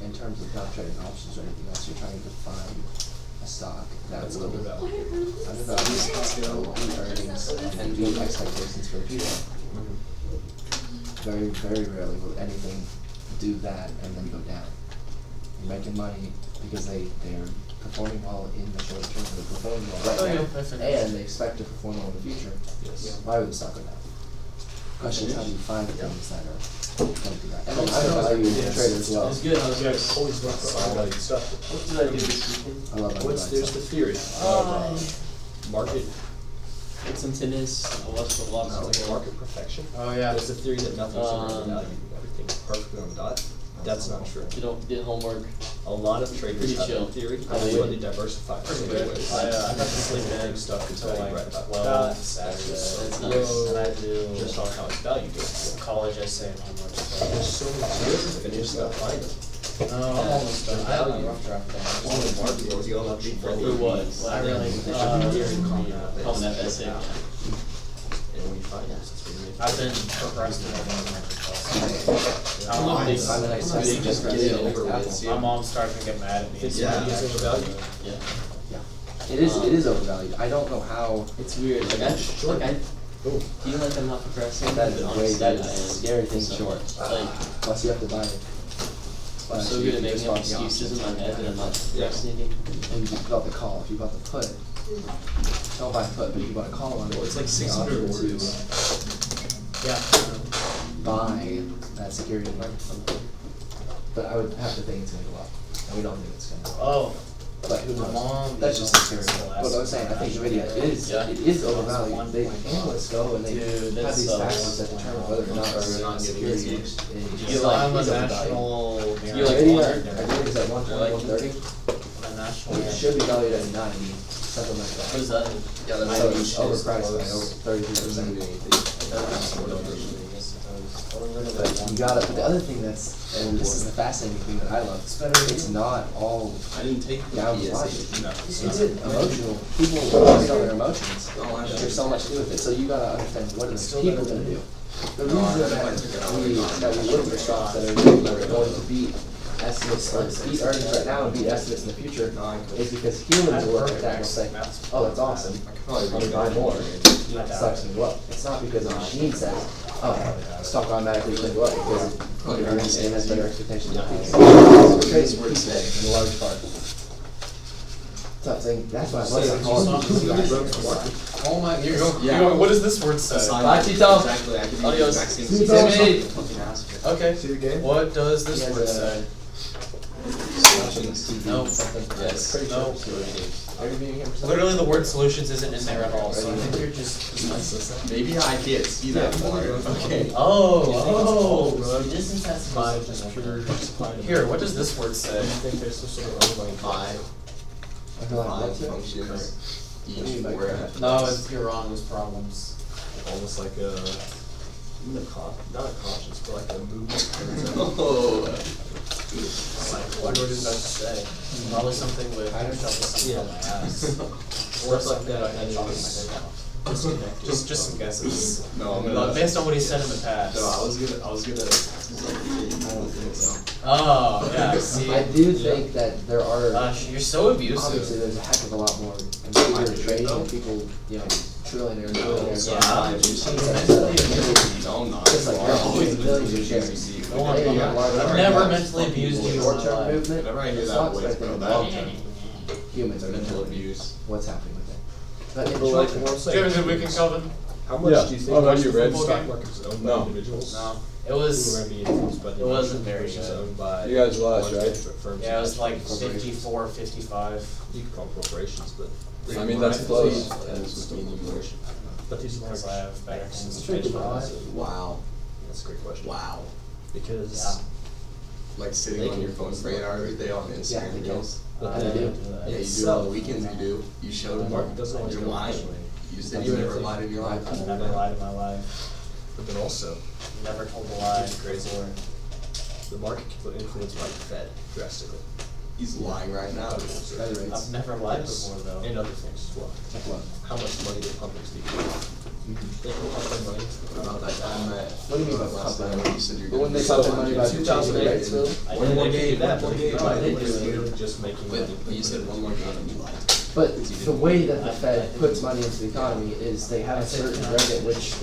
in terms of not trading options or anything else, you're trying to find a stock that That's will undervalued. undervalue beat earnings and beat expectations for the future. Very, very rarely will anything do that and then go down. You're making money because they're performing well in the short term, they're performing well right now, and they expect to perform well in the future. Yes. Why would the stock go down? Question is, how do you find the things that are going to do that? And then undervalue traders as well. It's good. I was gonna. Always look for undervalued stuff. What did I do this weekend? I love There's the theory of market, Did some tennis. I watched a lot of like stuff. market perfection. Oh, yeah. There's the theory that nothing's undervalued, everything's perfectly on the dot. That's not true. You don't did homework. A lot of traders Pretty have chill. that theory, I and believe when they it. diversify in so Pretty many good. ways. I got to sleep Big in stuff until until like right about 12 that. Saturday. That's nice. Whoa. And I do Just on how it's valued. There's college essay and homework. so many deals and you just gotta find them. No, I'm almost done. I have a rough draft done. On the market, or the other people. For what? I really, They should be Calling that essay. And when you find it, it's really. I've been procrastinating on my I'm not big. I'm the next I'm big person just to get get it it. over Apple. with. My mom's starting to get mad at me. Yeah. It's overvalued. Yeah. It is overvalued. I don't know how. It's weird. Like I feel like I'm not procrastinating. That is but way honestly, I better. am. Scary thing short. Like Plus you have to buy it. I'm so good at making up excuses in my head that I'm not procrastinating. And you bought the call. If you bought the put, don't buy the put, but if you bought a call on it. Well, it's like the 600 option to words. Yeah. buy that security. But I would have to think it's gonna go up, and we don't think it's gonna go up. Oh, But who my knows? mom. That's just a theory. What I'm saying, I think Nvidia it is overvalued. They analysts go and they Dude, have that's these so- factors that determine whether or not security is You like- I'm a is overvalued. national. You like Nvidia, water? I think it's at 120, 130. A national. It should be valued at 90, something like that. What is that? Yeah, that's So how it's overpriced by over 33%. You gotta, the other thing that's, and this is the fascinating thing that I love, it's not all I didn't take the down to PSA. logic. No. It's emotional. People focus on their emotions. There's so much to do with it. So you gotta understand, what are the people gonna do? The reason that we look for stocks that are going to beat estimates, or beat earnings right now and beat estimates in the future, is because humans will look at that and say, oh, that's awesome, let me buy more. Stocks can go up. It's not because a machine says, oh, stock automatically can go up because it earns and has better expectations of the future. It's crazy what it's in a large part. Tough thing. That's why I love psychology. Oh my, you're going, Yeah. you're going, what does this word say? Bye, Tito. Exactly, I could use the Adios. exact same Timmy. thing. Okay, See the game? what does this He word has say? No. Yes. Pretty No. sure. Are you being here for something? Literally, the word solutions isn't in there at all, so I think you're just. Maybe I can't see that far. Okay. Oh, Distance has to be By something just like pure that. supply. and Here, what does this word say? I think there's some sort of underlying Five I feel like five what's it? functions, each Mean by for correct. No, it's, you're wrong, there's problems. almost like a, not a conscience, but like a movement. Oh. What word is that to say? Probably something with, I don't know. something on my ass. Stuff like that, I had Just some guesses. No, I'm gonna. Based on what he said in the past. No, I was gonna. I don't think so. Oh, yeah, see. I do think that there are, Gosh, you're so obviously, abusive. there's a heck of a lot more computer trading and people, trillionaires, billionaires. Yeah. No, I'm not. Just like you're always millions of shares. No one, Hey, you got large I've never mentally abused you in my Short-term life. movement, Whenever I hear that stocks, voice, I think bro, long-term. that Humans are mental mental abuse. what's happening with it. But But it's like, like, what I'm Did you have a saying, good weekend, Kelvin? how much Yeah. do you think How about most you, of the Red? stock Stock market is owned No. by individuals? No. It Who are was, gonna be influenced by the it wasn't election very versus good. owned by You guys lost, large right? firms yeah, it and was like corporations? 54, 55. You could call them corporations, but. I mean, that's close. But these are Because I have better things to That's do. Wow. a great question. Wow. Because Yeah. Like sitting on your phone for 8 hours a day on Instagram they reels. what can they do? Yeah, you do it on the weekends. You do. You show the them. market doesn't always You're go lying. this way. You said you never lied in your life. I've never lied in my life. But then also, Never told a lie. It's crazy. the market can be influenced by the Fed drastically. He's lying right now. Fed rates. I've never lied before though. And other things as well. Like what? How much money they pump into the economy. they can pump their money. About that time that. What do you mean by last pump time their you said you're But when gonna they do pump their something money in by changing 2008. rates, really? One more game, That one more game. no, I they think do it's literally just making money. But you said one more game. But the way that the Fed puts money into the economy is they have a certain rate at which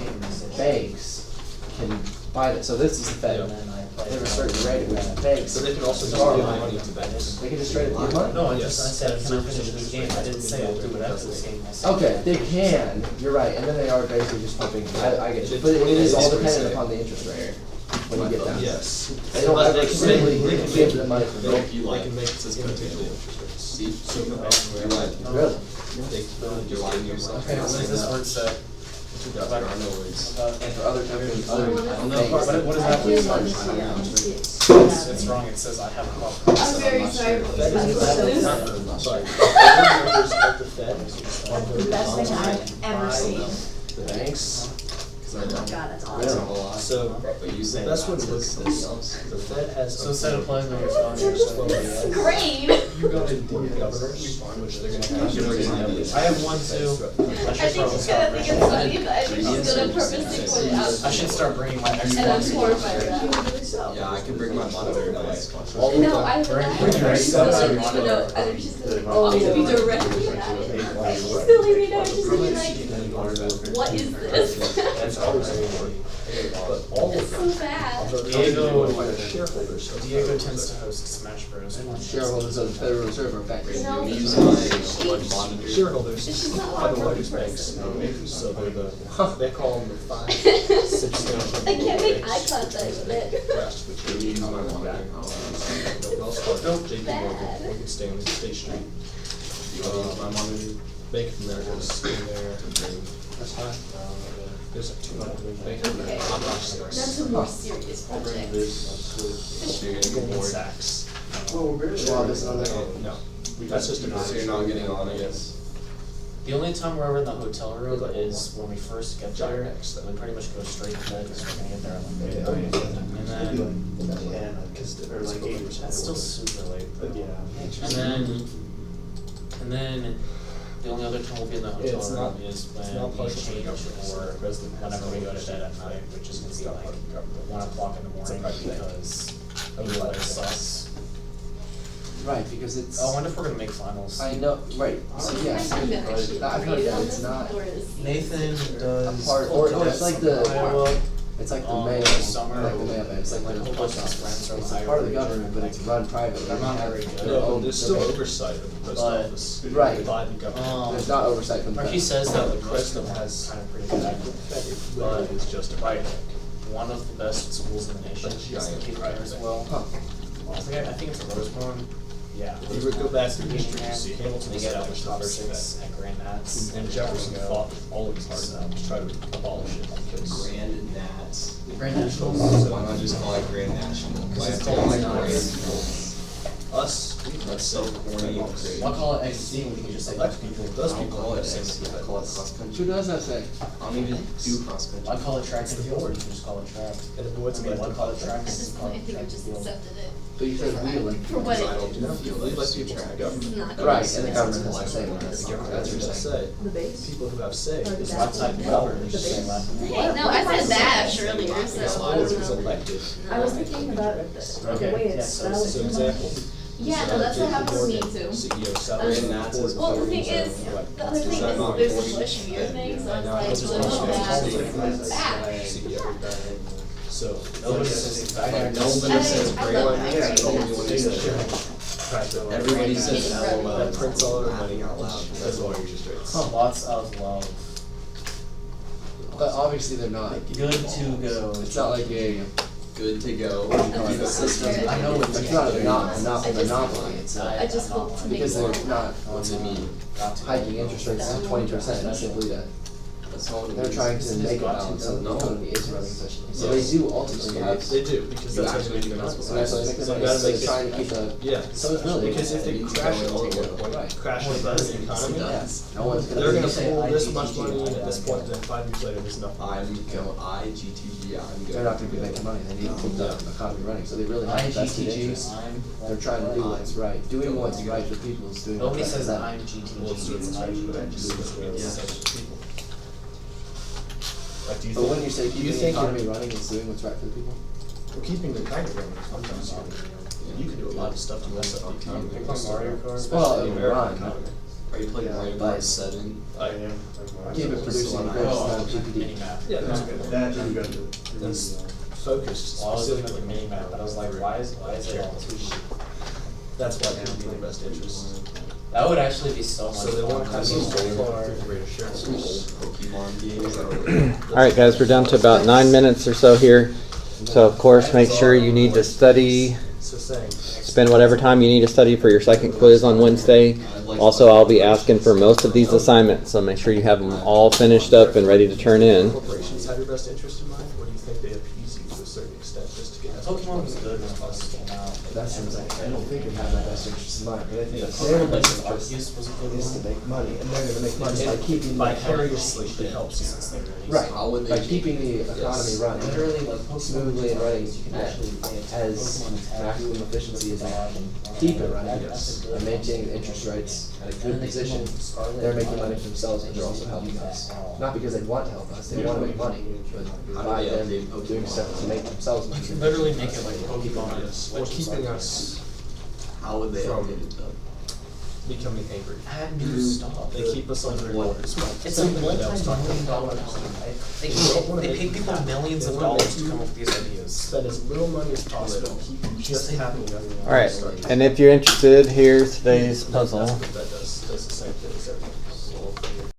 banks can buy it. So this is the Fed. They have a certain rate at which banks. So they can also just borrow give money. money to banks. They can just straight up give money? No, I said, can I finish this game? I didn't say I'll do it after this game. I said- Okay, they can, you're right, and then they are basically just pumping, I get you, but it is all dependent upon the interest rate when you get down. Yes. They don't But ever they can simply make- they can give make- the money they- for they- both. They can make potential interest rates. See, so you're right. Really? They You're lying to yourself. Okay, what does this word say? There are no words. And for other companies, other What does that I word do want say? to see It's wrong, it says I have a problem. I'm very sorry for That is this. sorry. The members of the Fed That's the best thing I've ever seen. the banks. Oh my god, that's That's awesome. a whole lot. So But you the say best way to that look is at this, else. the Fed has. So instead of playing on your phone, you're just Well, This is yeah. great. You go to the governors, which they're gonna have. I have one too. I think she's gonna think it's funny, but I think she's gonna purposely point it out. I should start bringing my Xbox. And I'm horrified of that. Yeah, I can bring my monitor now. No, I think she's gonna leave me know. I think she's gonna be directly at it. She's gonna leave me know. She's gonna be like, what is this? That's always important. But all It's of so bad. shareholders. Diego tends to host Smash Bros. shareholders of the Federal Reserve are back. You know, Use my monitor. Shareholders She's not are the hard largest work banks, person. so they're the, they call them the 5, 6 I can't make eye contact with it. Trust, which are Use my monitor. Wells Fargo, JP Bad. Morgan, Morgan Stanley, State Street, You wanna use my monitor? Bank of America's in there. That's fine. There's like 200 Bank of Okay. America. I'm not sure. That's a more serious project. You're gonna get Goldman bored. Sachs. Well, this on there. No, that's just a. So you're not getting on, I guess. The only time we're ever in the hotel room is when we first get there. Next, We pretty much go straight to bed because we're gonna get there at like 8. And then, that's still super late. But and then the only other time we'll be in the hotel It's room not- is it's when not we partial change government. or President has whenever we go to no bed at night, which is gonna be like 1 o'clock in the morning because the weather sucks. Right, because it's, Oh, I wonder if we're gonna make finals. I know, right, so yes, I've heard that it's not Nathan a does. part, or it's like the, Iowa. it's like the Um, mail, summer, like the mail, but it's like like the a whole post bunch of office. friends from It's the a part of the Iowa government, but it's region. run private, They're they not have very good. their No, own. there's still domain. oversight of the post But- office. Right. By the government. There's not oversight from the Marquis Fed. says that the The president president has has- kind of pretty good at It but literally is just a like one of the best schools in the nation That's is the giant Cape private. as well. Huh. I think it's a Rosemont. Yeah. If you would go back to history, you see They Hamilton get out established the the top first 6 at Grand Nats. and Jefferson fought all of his heart to try to abolish it because. Grand Nats. Grand National. Why not just call it Grand National? Why have to call it Grand? Us, That's so corny and crazy. I'll call it XC, we can just say elect people, those I don't people call are it the same X, I call it cross Who country. does that say? I don't even do cross country. I call it track and field, you can just call it track. And what's I mean, elected? I call it track. At this call point, I it think I've track just field. accepted it. But you said wheeling. For what I it don't is. do field, I Elect just do people track. to govern. This is not Right, good. and the government has to say what That's that's what I say. The base? People who have say. Or the is back? What type of government? The base? Hey, no, I said dash earlier, so I Who's don't know. elected. I was thinking about it, the Okay, way yeah, it's so spelled. So example. Yeah, no, that's what happened to me too. CEO salary. Grand Nats is Well, the thing is, the other thing is, there's the Bush Beer thing, so it's like, well, that's back. So. Nobody says that. Nobody says I Grand love Nats, that. only one says Everybody says LOL. That prints all our money Laughing out loud. That's all interest rates. Lots of love. But obviously they're not. Good to go. It's not like a, Good to go. Okay. The system. I know it's not a monopoly, it's a, I just hope to make because more. they're not What's it mean? hiking interest rates to 20%, it's simply that That's all it they're means. trying to make a balance so the economy is running such. So they do ultimately have, They do, because You that's how actually they do make that's money. so that's why they make the So money, you gotta so make they're it- trying to keep a, Yeah. so it's really. Because if they crash it all at one point, Right. crash the economy, Yeah, no one's gonna. they're gonna say pull this much IGTG, money in at this yeah. point, then 5 years later, there's nothing. I'm go IGTG, I'm go. They're not gonna be making money, they need to keep the economy running, so they really have vested interest. They're trying to do what's right, doing what's right for people is doing what's Nobody right for says them. I'm GTG, Well, it's it's right for IGTG. people. Like, do you But think? when you say do keeping you the think economy running is doing what's right for the people? we're keeping the economy running? Sometimes you can do a lot of stuff to mess up the economy. Pick on Mario Kart. Well, Especially the American run. economy. Are you playing Mario But- Kart 7? I am. Keep it producing the greatest amount of GPD. Mini-map. Yeah, that's good. That's good. That's focused Well, I was looking at the specifically. mini-map, but I was like, why is it all 2D? That's why it would be in their best interest. That would actually be so much So they want to fun. have some greater share. Pokemon games. All right, guys, we're down to about 9 minutes or so here. So, of course, make sure you need to study. So saying. Spend whatever time you need to study for your second quiz on Wednesday. Also, I'll be asking for most of these assignments, so make sure you have them all finished up and ready to turn in. Corporations have your best interest in mind, or do you think they appease you to a certain extent just to get as much Pokemon money was good when it first came out. That seems like, I don't think it had my best interest in mind, but I think Yeah, their Pokemon best Legends interest Arceus was a good is to one. make money, and they're gonna make money by keeping the vicariously it helps you. Right, How would they by make keeping the economy running Literally, like Pokemon smoothly and running you can actually play as Pokemon Tag, maximum efficiency as they and keep it running that's a good and one. maintaining the interest rates at a And then good they position. came up with Scarlet They're and making money Violet. for themselves, but they're also helping us. Not because they want to help us, they want to make money, but by them doing stuff to make themselves money. You can literally make it like Pokemon Yes, or Legends keeping Arceus. us How would they From- update it though? becoming angry. Add new stuff. They keep us under orders. It's a multi-million-dollar company. They pay people millions of dollars to come up with these ideas. Spend as little money as possible, keep you just happy enough. All right, and if you're interested, here's today's puzzle. That's what that does.